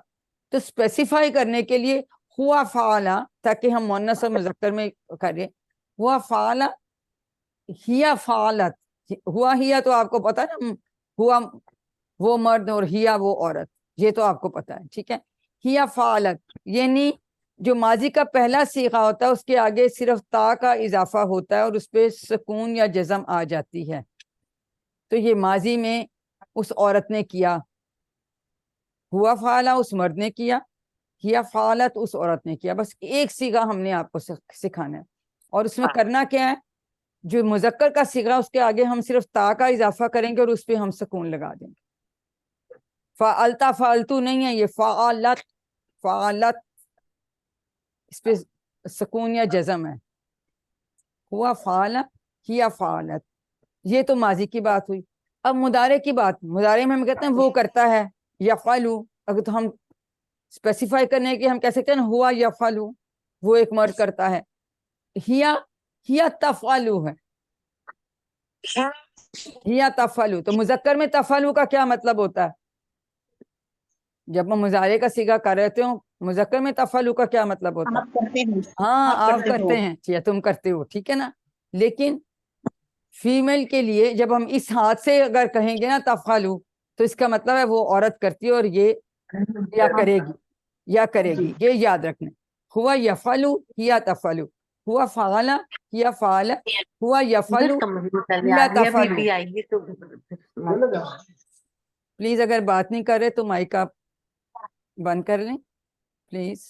تو اسپیسیفائی کرنے کے لیے ہوا فعلا, تاکہ ہم مؤنث اور مذکر میں کریں. ہوا فعلا, ہیا فعلت, ہوا ہیا تو آپ کو پتا ہے نا, ہوا وہ مرد اور ہیا وہ عورت, یہ تو آپ کو پتا ہے, ٹھیک ہے. ہیا فعلت یعنی جو ماضی کا پہلا صیغہ ہوتا ہے اس کے آگے صرف تا کا اضافہ ہوتا ہے اور اس پہ سکون یا جزم آ جاتی ہے. تو یہ ماضی میں اس عورت نے کیا, ہوا فعلا اس مرد نے کیا, ہیا فعلت اس عورت نے کیا. بس ایک صیغہ ہم نے آپ کو سکھانا ہے, اور اس میں کرنا کیا ہے, جو مذکر کا صیغہ اس کے آگے ہم صرف تا کا اضافہ کریں گے اور اس پہ ہم سکون لگا دیں گے. فعلتا فعلتو نہیں ہے, یہ فعلت, فعلت اس پہ سکون یا جزم ہے. ہوا فعلا ہیا فعلت, یہ تو ماضی کی بات ہوئی. اب مضارع کی بات, مضارع میں ہم کہتے ہیں وہ کرتا ہے, یفعلو, اگر تو ہم اسپیسیفائی کرنے کے ہم کہہ سکتے ہیں ہوا یفعلو, وہ ایک مرد کرتا ہے. ہیا تفعلو ہے, ہیا تفعلو, تو مذکر میں تفعلو کا کیا مطلب ہوتا ہے؟ جب ہم مضارع کا صیغہ کر رہے ہوتے ہوں, مذکر میں تفعلو کا کیا مطلب ہوتا ہے؟ ہاں آپ کرتے ہیں, یا تم کرتے ہو, ٹھیک ہے نا. لیکن فیمیل کے لیے جب ہم اس ہاتھ سے اگر کہیں گے نا تفعلو, تو اس کا مطلب ہے وہ عورت کرتی ہے اور یہ یا کرے گی, یا کرے گی, یہ یاد رکھنا. ہوا یفعلو ہیا تفعلو, ہوا فعلا ہیا فعل, ہوا یفعلو ہیا تفعلو. پلیز اگر بات نہیں کر رہے تو مائک آپ بند کر لیں پلیز.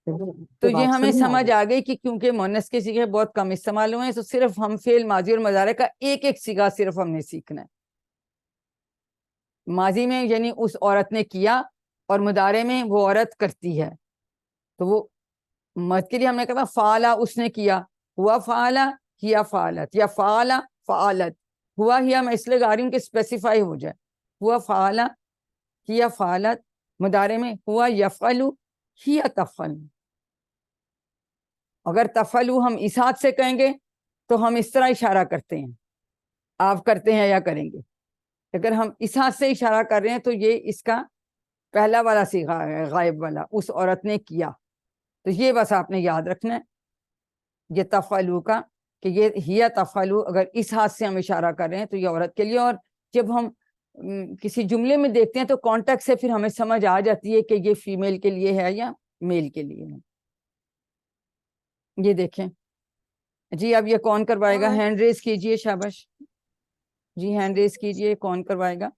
تو یہ ہمیں سمجھ آ گئی کہ کیونکہ مؤنث کے صیغے بہت کم استعمال ہوئے ہیں, تو صرف ہم فعل ماضی اور مضارع کا ایک ایک صیغہ صرف ہم نے سیکھنا ہے. ماضی میں یعنی اس عورت نے کیا, اور مضارع میں وہ عورت کرتی ہے. تو وہ مرد کے لیے ہم نے کہا فعلا اس نے کیا, ہوا فعلا ہیا فعلت, یا فعلا فعلت. ہوا ہیا میں اس لیے گا رہی ہوں کہ اسپیسیفائی ہو جائے. ہوا فعلا ہیا فعلت, مضارع میں ہوا یفعلو ہی تفعلوا. اگر تفعلوا ہم اس ہاتھ سے کہیں گے تو ہم اس طرح اشارہ کرتے ہیں, آپ کرتے ہیں یا کریں گے. اگر ہم اس ہاتھ سے اشارہ کر رہے ہیں تو یہ اس کا پہلا والا صیغہ ہے, غائب والا, اس عورت نے کیا. تو یہ بس آپ نے یاد رکھنا ہے یہ تفعلوا کا, کہ یہ ہی تفعلوا اگر اس ہاتھ سے ہم اشارہ کر رہے ہیں تو یہ عورت کے لیے. اور جب ہم کسی جملے میں دیکھتے ہیں تو کانٹیکٹ سے پھر ہمیں سمجھ آ جاتی ہے کہ یہ فیمیل کے لیے ہے یا میل کے لیے ہے. یہ دیکھیں جی, اب یہ کون کروائے گا؟ ہینڈ ریز کیجئے, شاباش جی, ہینڈ ریز کیجئے, کون کروائے گا؟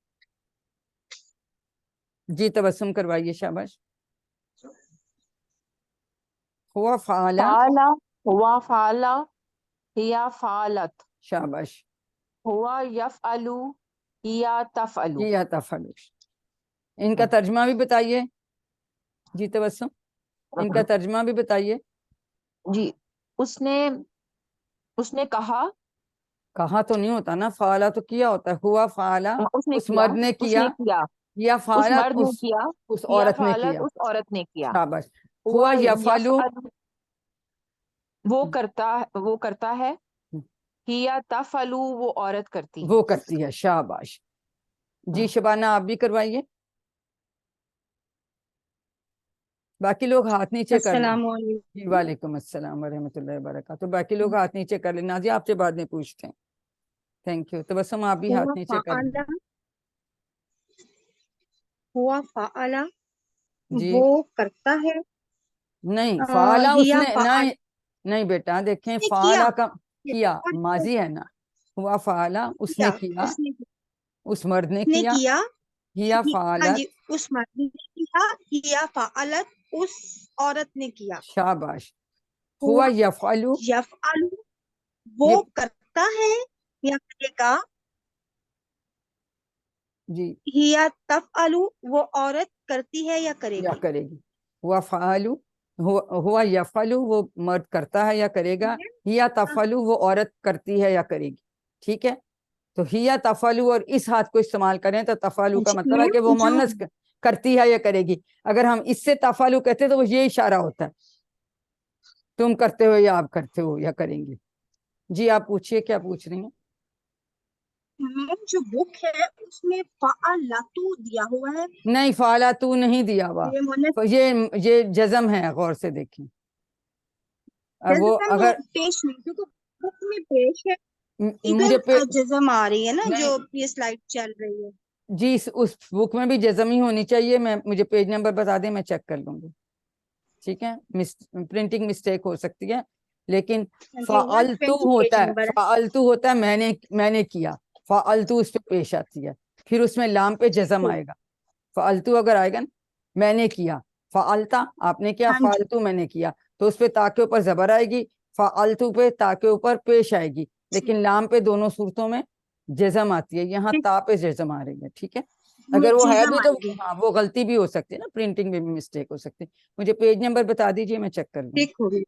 جی تبسم کروائیے, شاباش. ہوا فعلا, فعل ہوا فعل ہیا فعلت شاباش. ہوا یفعل ہیا تفعل. یا تفعلوا. ان کا ترجمہ بھی بتائیے جی تبسم, ان کا ترجمہ بھی بتائیے. جی اس نے کہا, کہا تو نہیں ہوتا نا, فعلا تو کیا ہوتا ہے. ہوا فعلا اس نے اس کیا, مرد نے اس کیا, نے کیا, یا اس فعلت مرد نے کیا, اس یا عورت نے فعلت کیا. اس عورت نے کیا. شاباش. ہوا ہوا یفعلوا, یفعل وہ کرتا ہے, ہیا تفعل وہ عورت کرتی ہے. وہ کرتی ہے. شاباش. جی شبانہ آپ بھی کروائیے. باقی لوگ ہاتھ نیچے کر لیں. السلام علیکم. جی وعلیکم السلام ورحمۃ اللہ وبرکاتہ. باقی لوگ ہاتھ نیچے کر لیں. نازیہ آپ سے بعد میں پوچھتے ہیں. Thank you. تبسم آپ بھی ہاتھ نیچے کر لیں. ہوا فعل جی وہ کرتا ہے, نہیں, فعلا اس ہیا نے فعل نہیں بیٹا, دیکھیں نے کیا, فعلا کا کیا ماضی ہے نا. ہوا فعلا اس نے کیا, اس نے اس مرد نے نے کیا. کیا, ہیا ہاں جی, فعلت, اس مرد نے کیا, ہیا فعلت اس عورت نے کیا. شاباش. ہوا ہوا یفعلوا, یفعل وہ یہ کرتا ہے یا کرے گا, جی ہیا تفعل وہ عورت کرتی ہے یا کرے یا گی. کرے گی. ہوا فعلوا, ہوا یفعلوا وہ مرد کرتا ہے یا کرے گا, ہیا تفعلوا وہ عورت کرتی ہے یا کرے گی. ٹھیک ہے, تو ہیا تفعلوا اور اس ہاتھ کو استعمال کریں تو تفعلوا کا مطلب ہے کہ وہ جو مؤنث کرتی ہے یا کرے گی. اگر ہم اس سے تفعلوا کہتے تو وہ یہ اشارہ ہوتا ہے, تم کرتے ہو یا آپ کرتے ہو یا کریں گے. جی آپ پوچھئے, کیا پوچھ رہی ہیں؟ میم جو بک ہے اس میں فعلتو دیا ہوا ہے, نہیں, فعلا تو نہیں دیا ہوا, یہ مونس یہ جزم ہے, غور سے دیکھیں. وہ جزم اگر پیش نہیں, کیونکہ بک میں پیش ہے, مجھے ادھر جزم آ رہی ہے نا نہیں, جو یہ سلائڈ چل رہی ہے. جی اس بک میں بھی جزم ہی ہونی چاہیے. مجھے پیج نمبر بتا دیں, میں چیک کر لوں گی. ٹھیک ہے, پرنٹنگ مسٹیک ہو سکتی ہے, لیکن جی 120 فعلتو پیج ہوتا ہے, نمبر ہے. فعلتو ہوتا ہے میں نے کیا, فعلتو اس پہ پیش آتی ہے, پھر اس میں لام پہ جزم آئے گا. فعلتو اگر آئے گا نا, میں نے کیا, فعلتا آپ نے کیا, ہاں جی, فعلتو میں نے کیا, تو اس پہ تا کے اوپر زبر آئے گی, فعلتو پہ تا کے اوپر پیش آئے گی, لیکن لام پہ دونوں صورتوں میں جزم آتی ہے. یہاں تا پہ جزم آ رہی ہے. ٹھیک ہے, اگر وہ ہے بھی جزم تو آئے گی. ہاں وہ غلطی بھی ہو سکتی ہے نا, پرنٹنگ میں بھی مسٹیک ہو سکتی ہے. مجھے پیج نمبر بتا دیجئے, میں چیک کر لوں. ٹھیک ہوگی.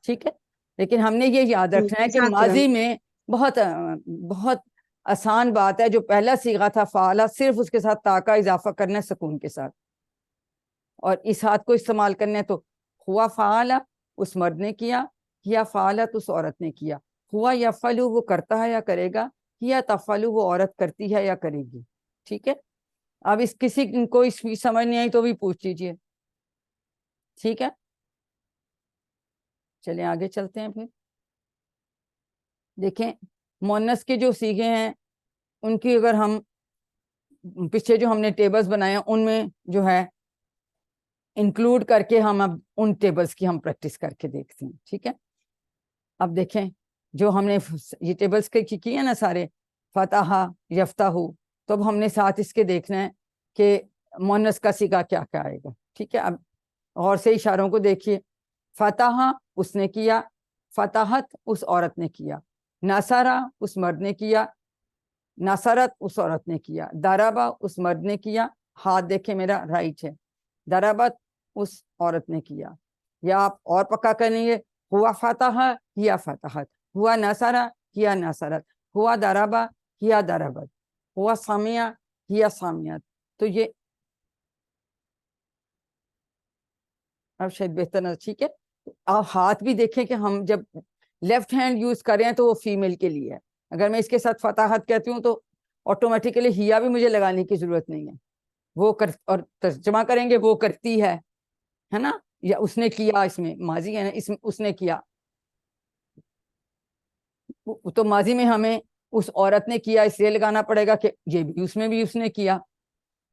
ٹھیک ہے, لیکن ہم نے یہ یاد رکھنا ہے کہ جزاک ماضی اللہ. میں بہت آسان بات ہے. جو پہلا صیغہ تھا فعلا, صرف اس کے ساتھ تا کا اضافہ کرنا ہے سکون کے ساتھ, اور اس ہاتھ کو استعمال کرنا ہے. تو ہوا فعلا اس مرد نے کیا, یا فعلت اس عورت نے کیا. ہوا یفعلوا وہ کرتا ہے یا کرے گا, یا تفعلوا وہ عورت کرتی ہے یا کرے گی. ٹھیک ہے, اب اس کسی کو اس کی سمجھ نہیں آئی تو بھی پوچھ لیجئے. ٹھیک ہے, چلیں آگے چلتے ہیں. پھر دیکھیں مؤنث کے جو صیغے ہیں ان کی اگر ہم پیچھے جو ہم نے ٹیبلز بنائے ہیں ان میں جو ہے انکلوڈ کر کے ہم اب ان ٹیبلز کی ہم پریکٹس کر کے دیکھتے ہیں. ٹھیک ہے, اب دیکھیں جو ہم نے یہ ٹیبلز کی ہیں نا سارے, فتح یفتح, تو اب ہم نے ساتھ اس کے دیکھنا ہے کہ مؤنث کا صیغہ کیا کیا آئے گا. ٹھیک ہے, اب غور سے اشاروں کو دیکھیے. فتح اس نے کیا, فتحت اس عورت نے کیا, نصرہ اس مرد نے کیا, نصرت اس عورت نے کیا, ضربہ اس مرد نے کیا, ہاتھ دیکھیں میرا رائٹ ہے, ضربت اس عورت نے کیا. یا آپ اور پکا کریں گے, ہوا فتح یا فتحت, ہوا نصرہ یا نصرت, ہوا ضربہ یا ضربت, ہوا سمع یا سمعت. تو یہ اب شاید بہتر نہ, ٹھیک ہے. آپ ہاتھ بھی دیکھیں کہ ہم جب لیفٹ ہینڈ یوز کر رہے ہیں تو وہ فیمیل کے لیے ہے. اگر میں اس کے ساتھ فتحت کہتی ہوں تو آٹومیٹیکلی ہیا بھی مجھے لگانے کی ضرورت نہیں ہے. وہ کر, اور ترجمہ کریں گے وہ کرتی ہے نا, یا اس نے کیا, اس میں ماضی ہے نا, اس میں اس نے کیا, تو ماضی میں ہمیں اس عورت نے کیا اس لیے لگانا پڑے گا کہ یہ بھی اس میں بھی اس نے کیا.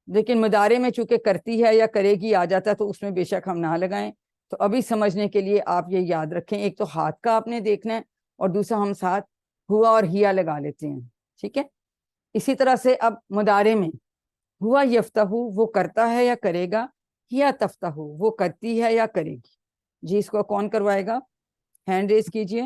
لیکن مضارع میں چونکہ کرتی ہے یا کرے گی آ جاتا ہے تو اس میں بے شک ہم نہ لگائیں. تو ابھی سمجھنے کے لیے آپ یہ یاد رکھیں, ایک تو ہاتھ کا آپ نے دیکھنا ہے, اور دوسرا ہم ساتھ ہوا اور ہیا لگا لیتے ہیں, ٹھیک ہے. اسی طرح سے اب مضارع میں ہوا یفتح وہ کرتا ہے یا کرے گا, ہیا تفتح وہ کرتی ہے یا کرے گی. جی اس کو کون کروائے گا؟ ہینڈ ریز کیجئے.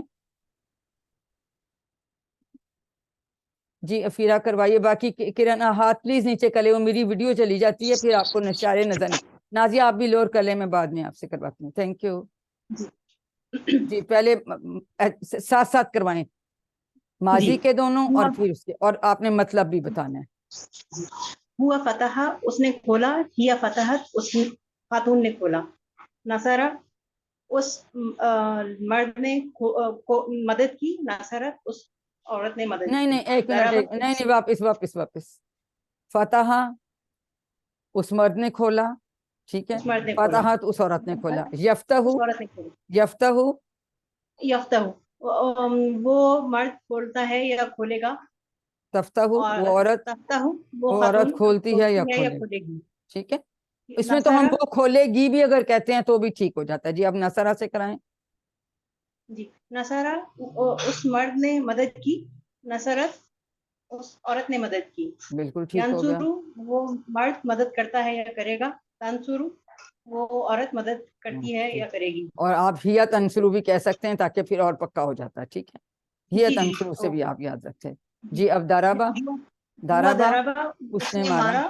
جی افیرا کروائیے. باقی کرن ہاتھ پلیز نیچے کر لے, وہ میری ویڈیو چلی جاتی ہے پھر آپ کو نشارے نظر نہیں. نازیہ آپ بھی لور کر لیں, میں بعد میں آپ سے کرواتی ہوں. Thank you. جی پہلے ساتھ ساتھ کروائیں, ماضی کے دونوں اور پھر اس کے, اور آپ نے مطلب بھی بتانا ہے. ہوا فتح اس نے کھولا, ہیا فتحت اس خاتون نے کھولا, نصرہ اس مرد نے مدد کی, نصرت اس عورت نے مدد نہیں کی. نہیں ایک منٹ, نہیں نہیں, واپس. فتح اس مرد نے کھولا, ٹھیک ہے. اس مرد نے کھولا, فتحت اس عورت نے کھولا. یفتح اس عورت نے کھولا. یفتح یفتح وہ مرد کھولتا ہے یا کھولے گا, تفتح وہ اور عورت, تفتح وہ وہ خاتون عورت کھولتی ہے یا یا کھولے گی, کھولے گی. ٹھیک ہے. اس میں تو ہم وہ کھولے گی بھی اگر کہتے ہیں تو بھی ٹھیک ہو جاتا ہے. جی اب نصرہ سے کرائیں. جی نصرہ اس مرد نے مدد کی, نصرت اس عورت نے مدد کی. بالکل ٹھیک ہو گیا. ینصرو وہ مرد مدد کرتا ہے یا کرے گا, تنصرو وہ عورت مدد کرتی ہے یا کرے گی. اور آپ ہیا تنصرو بھی کہہ سکتے ہیں تاکہ پھر اور پکا ہو جاتا ہے, ٹھیک ہے. ہیا جی جی تنصرو سے بھی آپ یاد رکھتے. جی اب دارابا, ہوا دارابا دربا اس نے مارا.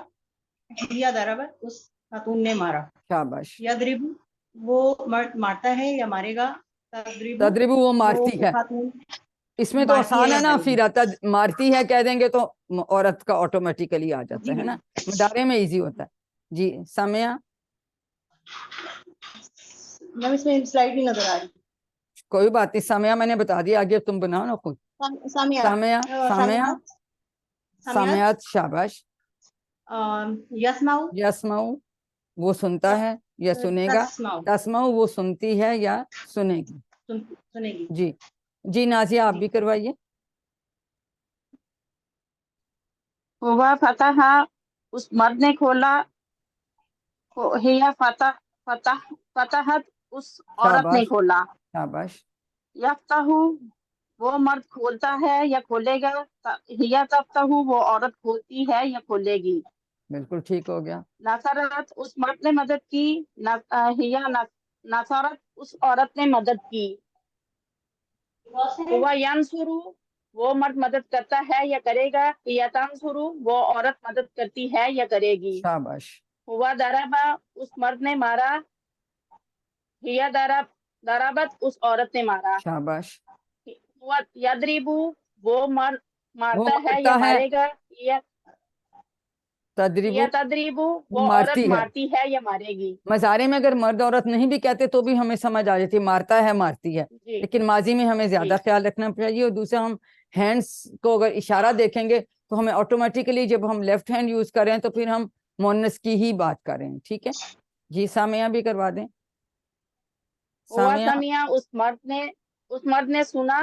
یا دربا اس خاتون نے مارا. شاباش. یضرب وہ مرد مارتا ہے یا مارے گا, تضرب تدریبو وہ وہ مارتی ہے. خاتون اس میں تو مارتی آسان ہے یا نا, مارے گی. پھر مارتی ہے کہہ دیں گے تو عورت کا آٹومیٹیکلی آ جاتا جی ہے نا, مدارے میں ایزی ہوتا ہے. جی سمیہ, میم اس میں سلائڈ نہیں نظر آ رہی. کوئی بات نہیں, سمیہ میں نے بتا دیا, آگے تم بناؤ نا خود. سامیہ سمیہ, سمیہ, سمیات, شاباش. یسماؤ یسمعو وہ سنتا ہے یا سنے گا, تسماؤ تسمعو وہ سنتی ہے یا سنے گی. سنے گی. جی جی نازیہ آپ جی. بھی کروائیے. ہوا فتح اس مرد نے کھولا, ہیا فتحت اس عورت نے شاباش کھولا. شاباش. یفتح وہ مرد کھولتا ہے یا کھولے گا, ہیا تفتح وہ عورت کھولتی ہے یا کھولے گی. بالکل ٹھیک ہو گیا. نصرت اس مرد نے مدد کی, ہیا نصرت اس عورت نے مدد کی. ہوا ینصرو وہ مرد مدد کرتا ہے یا کرے گا, یا تنصرو وہ عورت مدد کرتی ہے یا کرے گی. شاباش. ہوا دربا اس مرد نے مارا, ہیا دربت اس عورت نے مارا. شاباش. ہوا یضربو وہ مرد وہ مارتا ہے یا مارتا ہے, مارے گا, تدریبو یا تدریبو وہ وہ عورت مارتی ہے. مارتی ہے یا مارے گی. مضارع میں اگر مرد عورت نہیں بھی کہتے تو بھی ہمیں سمجھ آ جاتی, مارتا ہے مارتی ہے. جی لیکن ماضی میں ہمیں زیادہ جی خیال رکھنا چاہیے. اور دوسرا ہم ہینڈس کو اگر اشارہ دیکھیں گے تو ہمیں آٹومیٹیکلی جب ہم لیفٹ ہینڈ یوز کر رہے ہیں تو پھر ہم مونس کی ہی بات کر رہے ہیں, ٹھیک ہے. جی سامیہ بھی کروا دیں. ہوا سامیہ, سمیع اس مرد نے سنا,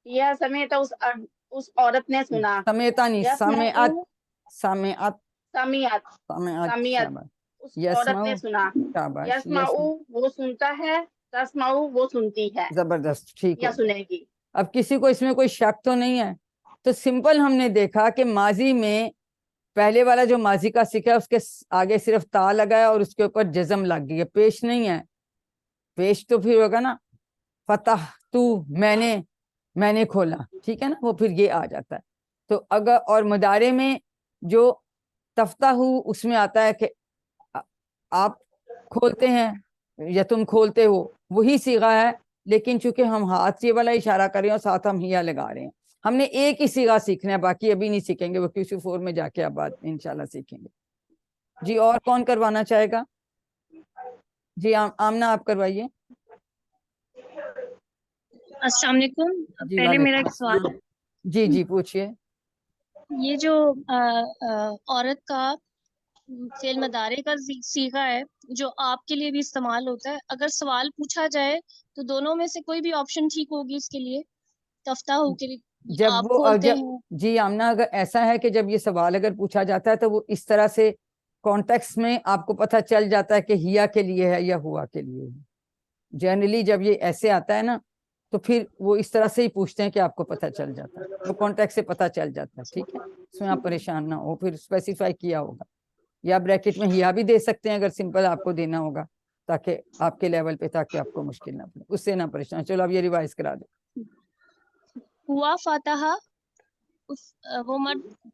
یا سمیت اس عورت نے سنا. سمیتا نہیں, یسمعو سمیعت, سمیعت, سمیعت سمیعت. سمیعت شاباش. اس عورت یسمعو, نے سنا. شاباش. یسمعو وہ سنتا ہے, تسمعو وہ سنتی ہے زبردست, ٹھیک یا ہو. سنے گی. اب کسی کو اس میں کوئی شک تو نہیں ہے, تو سمپل ہم نے دیکھا کہ ماضی میں پہلے والا جو ماضی کا سکھا اس کے آگے صرف تا لگا ہے اور اس کے اوپر جزم لگ گئی ہے, پیش نہیں ہے. پیش تو پھر ہوگا نا فتح تو, میں نے کھولا, ٹھیک ہے نا, وہ پھر یہ آ جاتا ہے. تو اگر اور مضارع میں جو تفتح اس میں آتا ہے کہ آپ کھولتے ہیں یا تم کھولتے ہو, وہی صیغہ ہے. لیکن چونکہ ہم ہاتھ سے والا اشارہ کر رہے ہیں اور ساتھ ہم ہیا لگا رہے ہیں, ہم نے ایک ہی صیغہ سیکھنا ہے, باقی ابھی نہیں سیکھیں گے, وہ QC4 میں جا کے اب بعد انشاءاللہ سیکھیں گے. جی اور کون کروانا چاہے گا؟ جی آمنہ آپ کروائیے. السلام علیکم. جی پہلے میرا وعلیکم ایک سوال السلام. جی جی پوچھیے. یہ جو عورت کا فعل مضارع کا صیغہ ہے جو آپ کے لیے بھی استعمال ہوتا ہے، اگر سوال پوچھا جائے تو دونوں میں سے کوئی بھی آپشن ٹھیک ہوگی اس کے لیے؟ تفتح ہو کے لیے جب آپ وہ کھولتے ہیں. جی آمنہ اگر ایسا ہے کہ جب یہ سوال اگر پوچھا جاتا ہے تو وہ اس طرح سے کانٹیکس میں آپ کو پتہ چل جاتا ہے کہ ہیا کے لیے ہے یا ہوا کے لیے ہے. جنرلی جب یہ ایسے آتا ہے نا تو پھر وہ اس طرح سے ہی پوچھتے ہیں کہ آپ کو پتہ چل جاتا ہے، وہ کانٹیکٹ سے پتہ چل جاتا ہے. ٹھیک ہے، اس میں آپ پریشان نہ ہو، پھر اسپیسیفائی کیا ہوگا یا بریکٹ میں ہیا بھی دے سکتے ہیں اگر سمپل آپ کو دینا ہوگا تاکہ آپ کے لیول پہ، تاکہ آپ کو مشکل نہ پڑے، اس سے نہ پریشان. چلو اب یہ ریوائز کرا دو. ہوا فاتح وہ مرد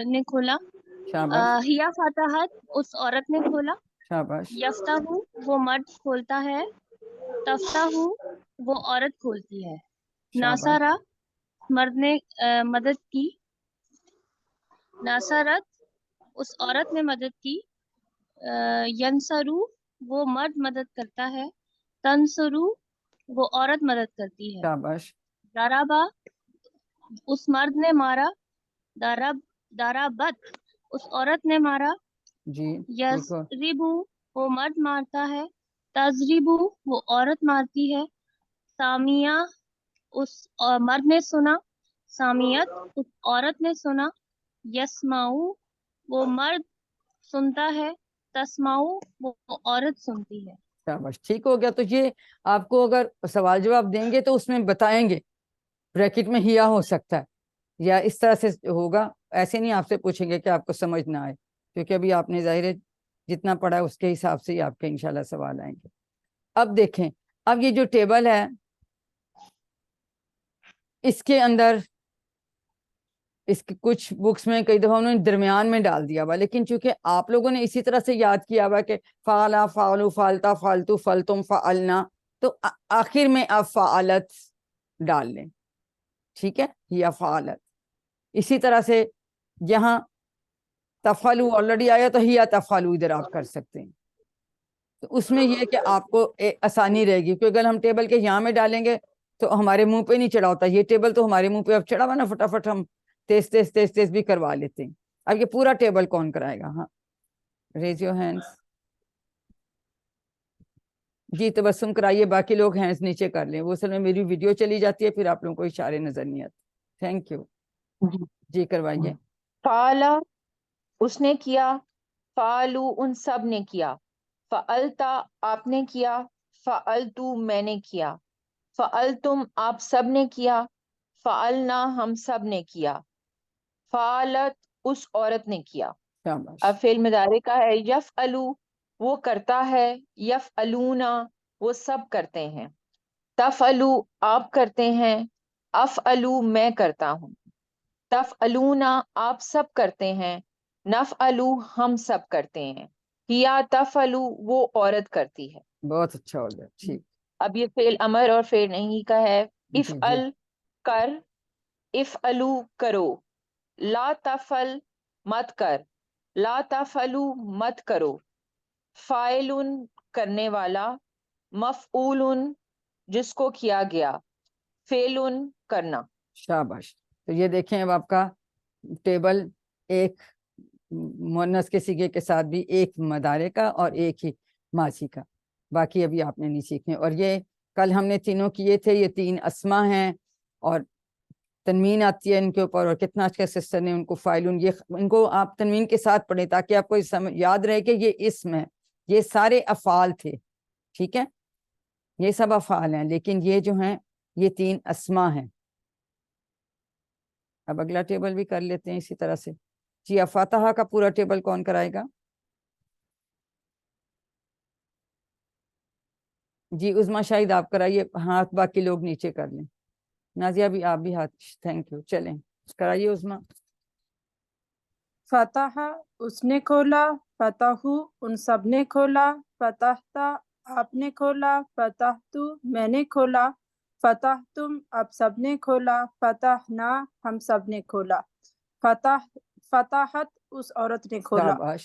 نے کھولا. شاباش ہیا فاتحت اس عورت نے کھولا. شاباش یفتح وہ مرد کھولتا ہے. تفتح وہ عورت کھولتی ہے. شاباش ناصرہ مرد نے مدد کی. ناصرت اس عورت نے مدد کی. ینصرو وہ مرد مدد کرتا ہے. تنصرو وہ عورت مدد کرتی ہے. شاباش ضربہ اس مرد نے مارا. ضربت اس عورت نے مارا. جی ٹھیک ہو. یضربو وہ مرد مارتا ہے. تضربو وہ عورت مارتی ہے. سامیہ اس مرد نے سنا. سامیت اس عورت نے سنا. یسمعو وہ مرد سنتا ہے. تسمعو وہ عورت سنتی ہے. شاباش ٹھیک ہو گیا. تو یہ آپ کو اگر سوال جواب دیں گے تو اس میں بتائیں گے بریکٹ میں ہیا ہو سکتا ہے یا اس طرح سے ہوگا. ایسے نہیں آپ سے پوچھیں گے کہ آپ کو سمجھ نہ آئے، کیونکہ ابھی آپ نے ظاہر ہے جتنا پڑھا ہے اس کے حساب سے ہی آپ کے انشاءاللہ سوال آئیں گے. اب دیکھیں، اب یہ جو ٹیبل ہے اس کے اندر اس کی کچھ بکس میں کئی دفعہ انہوں نے درمیان میں ڈال دیا ہوا، لیکن چونکہ آپ لوگوں نے اسی طرح سے یاد کیا ہوا کہ فعلا فعلو فالتا فالتو فلتم فعلنا، تو آخر میں آپ فعلت ڈال لیں. ٹھیک ہے، یا فعلت. اسی طرح سے یہاں تفعلو آلریڈی آیا تو ہیا تفعلو ادھر آپ کر سکتے ہیں. تو اس میں یہ کہ آپ کو آسانی رہے گی، کیونکہ اگر ہم ٹیبل کے یہاں میں ڈالیں گے تو ہمارے منہ پہ نہیں چڑھا ہوتا. یہ ٹیبل تو ہمارے منہ پہ اب چڑھا ہوا نا، فٹافٹ ہم تیز تیز تیز تیز بھی کروا لیتے ہیں. اب یہ پورا ٹیبل کون کرائے گا؟ ہاں ریز یور ہینڈز. جی تبسم کرائیے، باقی لوگ ہینڈز نیچے کر لیں. وہ اصل میں میری ویڈیو چلی جاتی ہے، پھر آپ لوگوں کو اشارے نظر نہیں آتے. Thank you. جی کروائیے. فعلا اس نے کیا. فعلو ان سب نے کیا. فعلتا آپ نے کیا. فعلتو میں نے کیا. فعلتم آپ سب نے کیا. فعلنا ہم سب نے کیا. فعلت اس عورت نے کیا. شاباش اب فعل مضارع کا ہے. یفعلو وہ کرتا ہے. یفعلونا وہ سب کرتے ہیں. تفعلو آپ کرتے ہیں. افعلو میں کرتا ہوں. تفعلونا آپ سب کرتے ہیں. نفعلو ہم سب کرتے ہیں. ہیا تفعلو وہ عورت کرتی ہے. بہت اچھا ہو گیا. ٹھیک. اب یہ فعل امر اور فعل نہیں کا ہے. جی افعل کر. افعلو کرو. لا تفعل مت کر. لا تفعلو مت کرو. فاعل کرنے والا. مفعول جس کو کیا گیا. فعل کرنا. شاباش. تو یہ دیکھیں اب آپ کا ٹیبل ایک مؤنث کے صیغے کے ساتھ بھی ایک مضارع کا اور ایک ہی ماضی کا. باقی ابھی آپ نے نہیں سیکھنے. اور یہ کل ہم نے تینوں کیے تھے. یہ 3 اسما ہیں اور تنوین آتی ہے ان کے اوپر. اور کتنا اچھا سسٹر نے ان کو فاعلون، یہ ان کو آپ تنوین کے ساتھ پڑھیں تاکہ آپ کو یاد رہے کہ یہ اسم ہے. یہ سارے افعال تھے. ٹھیک ہے، یہ سب افعال ہیں، لیکن یہ جو ہیں یہ 3 اسما ہیں. اب اگلا ٹیبل بھی کر لیتے ہیں اسی طرح سے. جی اب فاتحہ کا پورا ٹیبل کون کرائے گا؟ جی عظمیٰ شاہد آپ کرائیے. ہاتھ باقی لوگ نیچے کر لیں. نازیہ بھی آپ بھی ہاتھ. Thank you. چلیں کرائیے عظمیٰ. فتح اس نے کھولا. فتحو ان سب نے کھولا. فتحتا آپ نے کھولا. فتحتو میں نے کھولا. فتحتم آپ سب نے کھولا. فتحنا ہم سب نے کھولا. فتحت اس عورت نے کھولا. شاباش.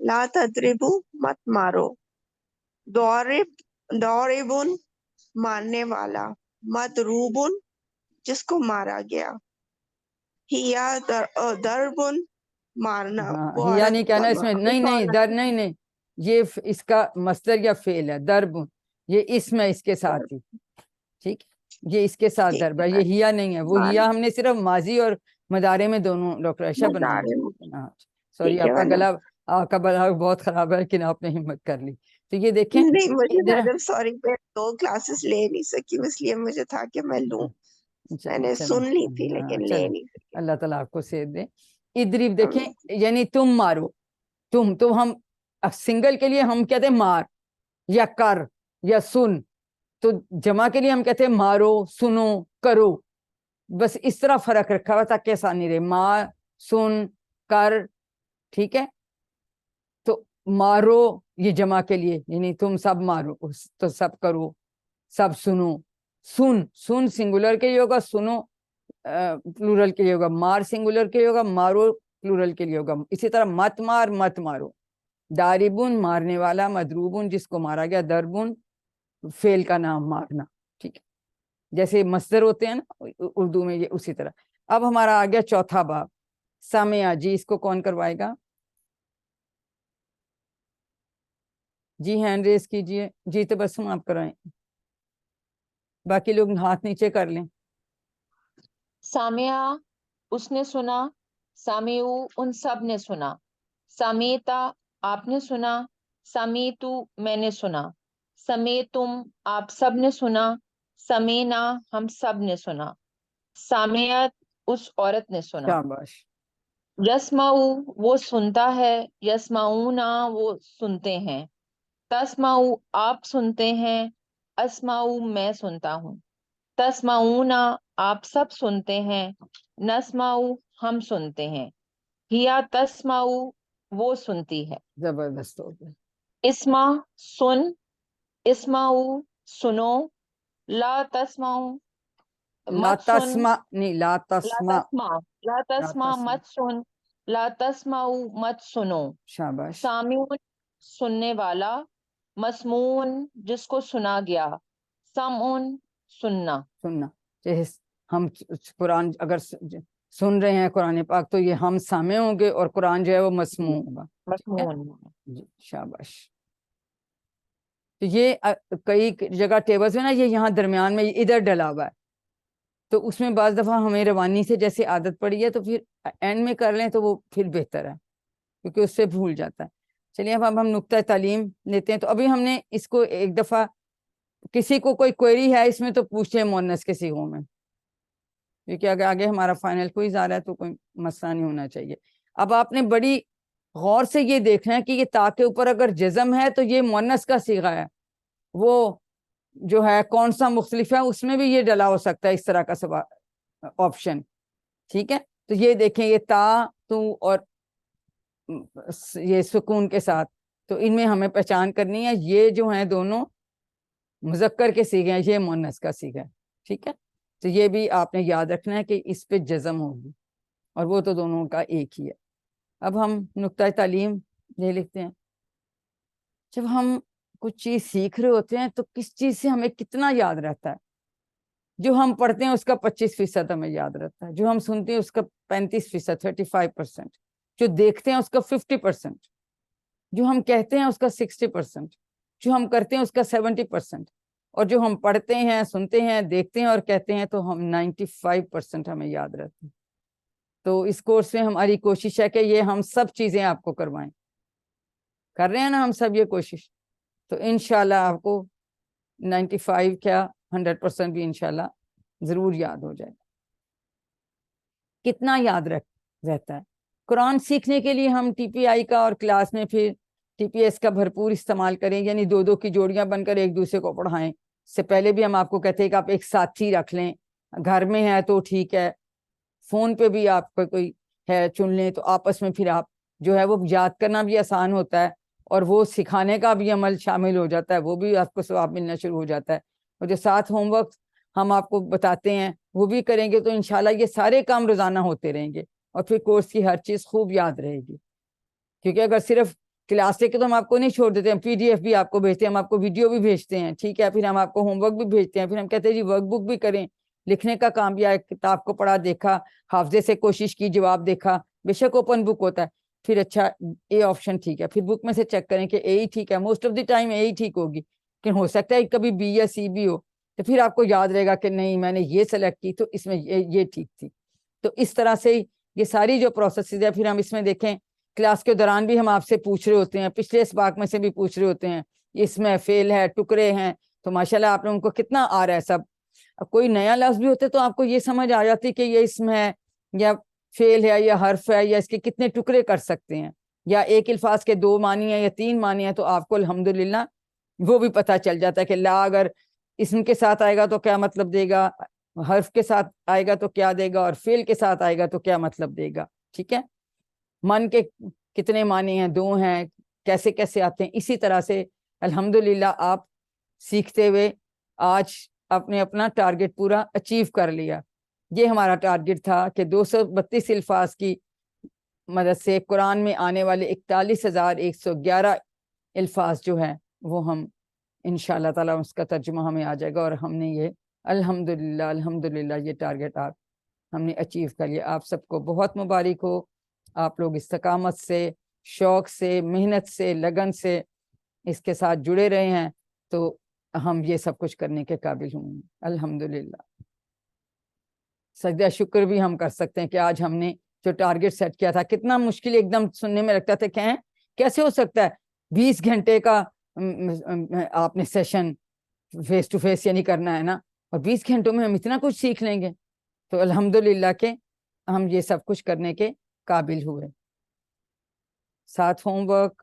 لا تضربو مت مارو، دوربن مارنے والا، مضروبن جس کو مارا گیا، ہیا دربن مارنا، ہاں وہ ہیا عورت نہیں کہنا اس میں، نہیں نہیں در نہیں نہیں، یہ اس کا مصدر یا فعل ہے، درب یہ اسم ہے اس کے ساتھ ہی، ٹھیک ہے، یہ اس کے ساتھ درب ہے، یہ ہیا نہیں ہے، وہ ہیا ہم نے صرف ماضی اور مضارع میں دونوں ڈاکٹر عائشہ بنایا ہے۔ ہاں سوری، ٹھیک ہے آپ کا میڈم، گلا، آپ کا بلاغ بہت خراب ہے لیکن آپ نے ہمت کر لی۔ تو یہ دیکھیں نہیں مجھے ادھر، میڈم سوری میں 2 کلاسز لے نہیں سکی، اس لیے مجھے تھا کہ میں لوں، میں نے سن لی تھی لیکن لے نہیں سکی۔ اللہ تعالیٰ آپ کو صحت دے۔ ادریب دیکھیں یعنی تم مارو، تم تو ہم سنگل کے لیے ہم کہتے ہیں مار یا کر یا سن، تو جمع کے لیے ہم کہتے ہیں مارو، سنو، کرو، بس اس طرح فرق رکھا ہوا تاکہ آسانی رہے، مار، سن، کر، ٹھیک ہے۔ تو مارو یہ جمع کے لیے یعنی تم سب مارو تو سب کرو، سب سنو، سن، سن سنگولر کے لیے ہوگا، سنو پلورل کے لیے ہوگا، مار سنگولر کے لیے ہوگا، مارو پلورل کے لیے ہوگا۔ اسی طرح مت مار، مت مارو، داربن مارنے والا، مضروبن جس کو مارا گیا، دربن فعل کا نام مارنا، ٹھیک ہے، جیسے مصدر ہوتے ہیں نا اردو میں، یہ اسی طرح۔ اب ہمارا آ گیا چوتھا باب، سامعہ، جی اس کو کون کروائے گا؟ جی ہینڈ ریز کیجئے، جی تبسم آپ کرائیں، باقی لوگ ہاتھ نیچے کر لیں۔ سامعہ اس نے سنا، سامعو ان سب نے سنا، سمیتا آپ نے سنا، سمیتو میں نے سنا، سمیتم آپ سب نے سنا، سمینا ہم سب نے سنا، سامعت اس عورت نے سنا۔ شاباش، یسمعو وہ سنتا ہے، یسمعونا وہ سنتے ہیں، تسمعو آپ سنتے ہیں، اسمعو میں سنتا ہوں، تسمعونا آپ سب سنتے ہیں، نسمعو ہم سنتے ہیں، ہیا تسمعو وہ سنتی ہے۔ زبردست ہو گیا۔ اسما سن، اسمعو سنو، لا تسمعو لا مت سن، تسمع نہیں، لا لا تسمع، تسمع لا لا تسمع تسمع، مت سن، لا تسمعو مت سنو، شاباش، سامعون سننے والا، مسمون جس کو سنا گیا، سمعون سننا۔ سننا، جیسے ہم قرآن اگر سن رہے ہیں قرآن پاک تو یہ ہم سامع ہوں گے اور قرآن جو ہے وہ مسموع ہوگا، ٹھیک ہے مسمون۔ جی، شاباش۔ تو یہ کئی جگہ ٹیبلز میں نا یہ یہاں درمیان میں ادھر ڈلا ہوا ہے، تو اس میں بعض دفعہ ہمیں روانی سے جیسے عادت پڑی ہے تو پھر اینڈ میں کر لیں تو وہ پھر بہتر ہے، کیونکہ اس سے بھول جاتا ہے۔ چلیے اب ہم نقطہ تعلیم لیتے ہیں۔ تو ابھی ہم نے اس کو ایک دفعہ، کسی کو کوئی کوئری ہے اس میں تو پوچھیں مؤنث کے صیغوں میں، کیونکہ اگر آگے ہمارا فائنل کوئز آ رہا ہے تو کوئی مسئلہ نہیں ہونا چاہیے۔ اب آپ نے بڑی غور سے یہ دیکھنا ہے کہ یہ تا کے اوپر اگر جزم ہے تو یہ مؤنث کا صیغہ ہے، وہ جو ہے کون سا مختلف ہے اس میں بھی یہ ڈلا ہو سکتا ہے اس طرح کا سوال آپشن، ٹھیک ہے۔ تو یہ دیکھیں، یہ تا، تو اور یہ سکون کے ساتھ، تو ان میں ہمیں پہچان کرنی ہے، یہ جو ہیں دونوں مذکر کے صیغے ہیں، یہ مؤنث کا صیغہ ہے، ٹھیک ہے۔ تو یہ بھی آپ نے یاد رکھنا ہے کہ اس پہ جزم ہوگی، اور وہ تو دونوں کا ایک ہی ہے۔ اب ہم نقطہ تعلیم یہ لکھتے ہیں، جب ہم کچھ چیز سیکھ رہے ہوتے ہیں تو کس چیز سے ہمیں کتنا یاد رہتا ہے؟ جو ہم پڑھتے ہیں اس کا 25% ہمیں یاد رہتا ہے، جو ہم سنتے ہیں اس کا 35%، 35%، جو دیکھتے ہیں اس کا 50%، جو ہم کہتے ہیں اس کا 60%، جو ہم کرتے ہیں اس کا 70%، اور جو ہم پڑھتے ہیں، سنتے ہیں، دیکھتے ہیں اور کہتے ہیں تو ہم 95% ہمیں یاد رہتے ہیں۔ تو اس کورس میں ہماری کوشش ہے کہ یہ ہم سب چیزیں آپ کو کروائیں، کر رہے ہیں نا ہم سب یہ کوشش، تو انشاءاللہ آپ کو 95 کیا 100% بھی انشاءاللہ ضرور یاد ہو جائے گا۔ کتنا یاد رہتا ہے قرآن سیکھنے کے لیے؟ ہم ٹی پی آئی کا اور کلاس میں پھر ٹی پی ایس کا بھرپور استعمال کریں، یعنی 2 کی جوڑیاں بن کر ایک دوسرے کو پڑھائیں۔ اس سے پہلے بھی ہم آپ کو کہتے ہیں کہ آپ ایک ساتھی رکھ لیں، گھر میں ہے تو ٹھیک ہے، فون پہ بھی آپ کا کوئی ہے چن لیں، تو آپس میں پھر آپ جو ہے وہ یاد کرنا بھی آسان ہوتا ہے، اور وہ سکھانے کا بھی عمل شامل ہو جاتا ہے، وہ بھی آپ کو ثواب ملنا شروع ہو جاتا ہے، اور جو ساتھ ہوم ورک ہم آپ کو بتاتے ہیں وہ بھی کریں گے، تو انشاءاللہ یہ سارے کام روزانہ ہوتے رہیں گے، اور پھر کورس کی ہر چیز خوب یاد رہے گی۔ کیونکہ اگر صرف کلاس لے کے تو ہم آپ کو نہیں چھوڑ دیتے, ہم PDF بھی آپ کو بھیجتے ہیں, ہم آپ کو ویڈیو بھی بھیجتے ہیں, ٹھیک ہے, پھر ہم آپ کو ہوم ورک بھی بھیجتے ہیں, پھر ہم کہتے ہیں جی ورک بک بھی کریں, لکھنے کا کام بھی آئے, کتاب کو پڑھا دیکھا, حافظے سے کوشش کی, جواب دیکھا, بے شک اوپن بک ہوتا ہے, پھر اچھا اے آپشن ٹھیک ہے, پھر بک میں سے چیک کریں کہ اے ہی ٹھیک ہے, موسٹ آف دی ٹائم اے ہی ٹھیک ہوگی, لیکن ہو سکتا ہے کبھی بی یا سی بھی ہو, تو پھر آپ کو یاد رہے گا کہ نہیں میں نے یہ سلیکٹ کی تو اس میں یہ ٹھیک تھی. تو اس طرح سے یہ ساری جو پروسیسز ہے, پھر ہم اس میں دیکھیں کلاس کے دوران بھی ہم آپ سے پوچھ رہے ہوتے ہیں, پچھلے اسباق میں سے بھی پوچھ رہے ہوتے ہیں, اس میں فیل ہے, ٹکڑے ہیں, تو ماشاءاللہ آپ لوگوں کو کتنا آ رہا ہے سب. اب کوئی نیا لفظ بھی ہوتے تو آپ کو یہ سمجھ آ جاتی کہ یہ اسم ہے یا فیل ہے یا حرف ہے یا اس کے کتنے ٹکڑے کر سکتے ہیں, یا ایک الفاظ کے 2 معنی ہیں یا 3 معنی ہیں, تو آپ کو الحمدللہ وہ بھی پتہ چل جاتا ہے کہ لا اگر اسم کے ساتھ آئے گا تو کیا مطلب دے گا, حرف کے ساتھ آئے گا تو کیا دے گا, اور فعل کے ساتھ آئے گا تو کیا مطلب دے گا. ٹھیک ہے, من کے کتنے معنی ہیں, 2 ہیں, کیسے کیسے آتے ہیں. اسی طرح سے الحمدللہ آپ سیکھتے ہوئے آج آپ نے اپنا ٹارگٹ پورا اچیو کر لیا. یہ ہمارا ٹارگٹ تھا کہ 232 الفاظ کی مدد سے قرآن میں آنے والے 41,111 الفاظ جو ہیں وہ ہم انشاءاللہ تعالیٰ اس کا ترجمہ ہمیں آ جائے گا, اور ہم نے یہ الحمدللہ یہ ٹارگٹ ہم نے اچیو کر لیا. آپ سب کو بہت مبارک ہو, آپ لوگ استقامت سے, شوق سے, محنت سے, لگن سے اس کے ساتھ جڑے رہے ہیں, تو ہم یہ سب کچھ کرنے کے قابل ہوں گے الحمدللہ. سجدہ شکر بھی ہم کر سکتے ہیں کہ آج ہم نے جو ٹارگٹ سیٹ کیا تھا, کتنا مشکل ایک دم سننے میں لگتا تھا, کہیں کیسے ہو سکتا ہے 20 گھنٹے کا آپ نے سیشن فیس ٹو فیس یعنی کرنا ہے نا, اور 20 گھنٹوں میں ہم اتنا کچھ سیکھ لیں گے. تو الحمدللہ کہ ہم یہ سب کچھ کرنے کے قابل ہوئے. 7 ہوم ورک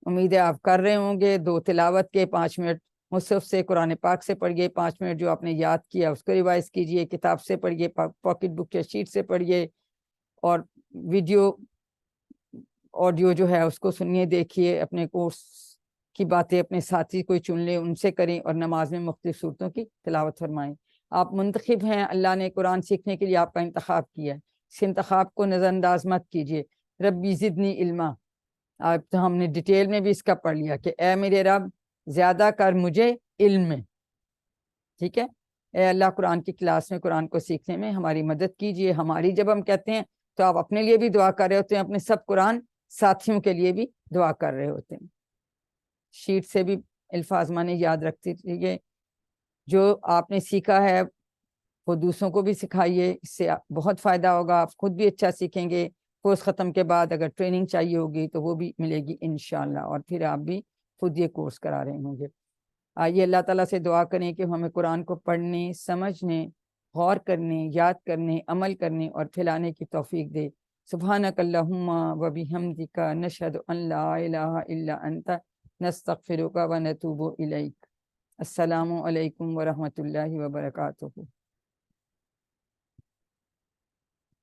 امید ہے آپ کر رہے ہوں گے, 2 تلاوت کے, 5 منٹ مصحف سے قرآن پاک سے پڑھیے, 5 منٹ جو آپ نے یاد کیا اس کو ریوائز کیجئے, کتاب سے پڑھیے, پاکٹ بک یا شیٹ سے پڑھیے, اور ویڈیو آڈیو جو ہے اس کو سنیے, دیکھیے, اپنے کورس کی باتیں اپنے ساتھی کوئی چن لیں ان سے کریں, اور نماز میں مختلف صورتوں کی تلاوت فرمائیں. آپ منتخب ہیں, اللہ نے قرآن سیکھنے کے لیے آپ کا انتخاب کیا ہے, اس انتخاب کو نظر انداز مت کیجئے. ربی زدنی علما, اب تو ہم نے ڈیٹیل میں بھی اس کا پڑھ لیا کہ اے میرے رب زیادہ کر مجھے علم میں. ٹھیک ہے, اے اللہ قرآن کی کلاس میں قرآن کو سیکھنے میں ہماری مدد کیجئے. ہماری جب ہم کہتے ہیں تو آپ اپنے لیے بھی دعا کر رہے ہوتے ہیں, اپنے سب قرآن ساتھیوں کے لیے بھی دعا کر رہے ہوتے ہیں. شیٹ سے بھی الفاظ معنی یاد رکھتے رہیے, جو آپ نے سیکھا ہے وہ دوسروں کو بھی سکھائیے, اس سے بہت فائدہ ہوگا, آپ خود بھی اچھا سیکھیں گے. کورس ختم کے بعد اگر ٹریننگ چاہیے ہوگی تو وہ بھی ملے گی انشاءاللہ, اور پھر آپ بھی خود یہ کورس کرا رہے ہوں گے. آئیے اللہ تعالیٰ سے دعا کریں کہ ہمیں قرآن کو پڑھنے, سمجھنے, غور کرنے, یاد کرنے, عمل کرنے اور پھیلانے کی توفیق دے. سبحانک اللہم و بحمدک نشہد ان لا الہ الا انت نستغفرک و نتوب الیک. السلام علیکم ورحمۃ اللہ وبرکاتہ.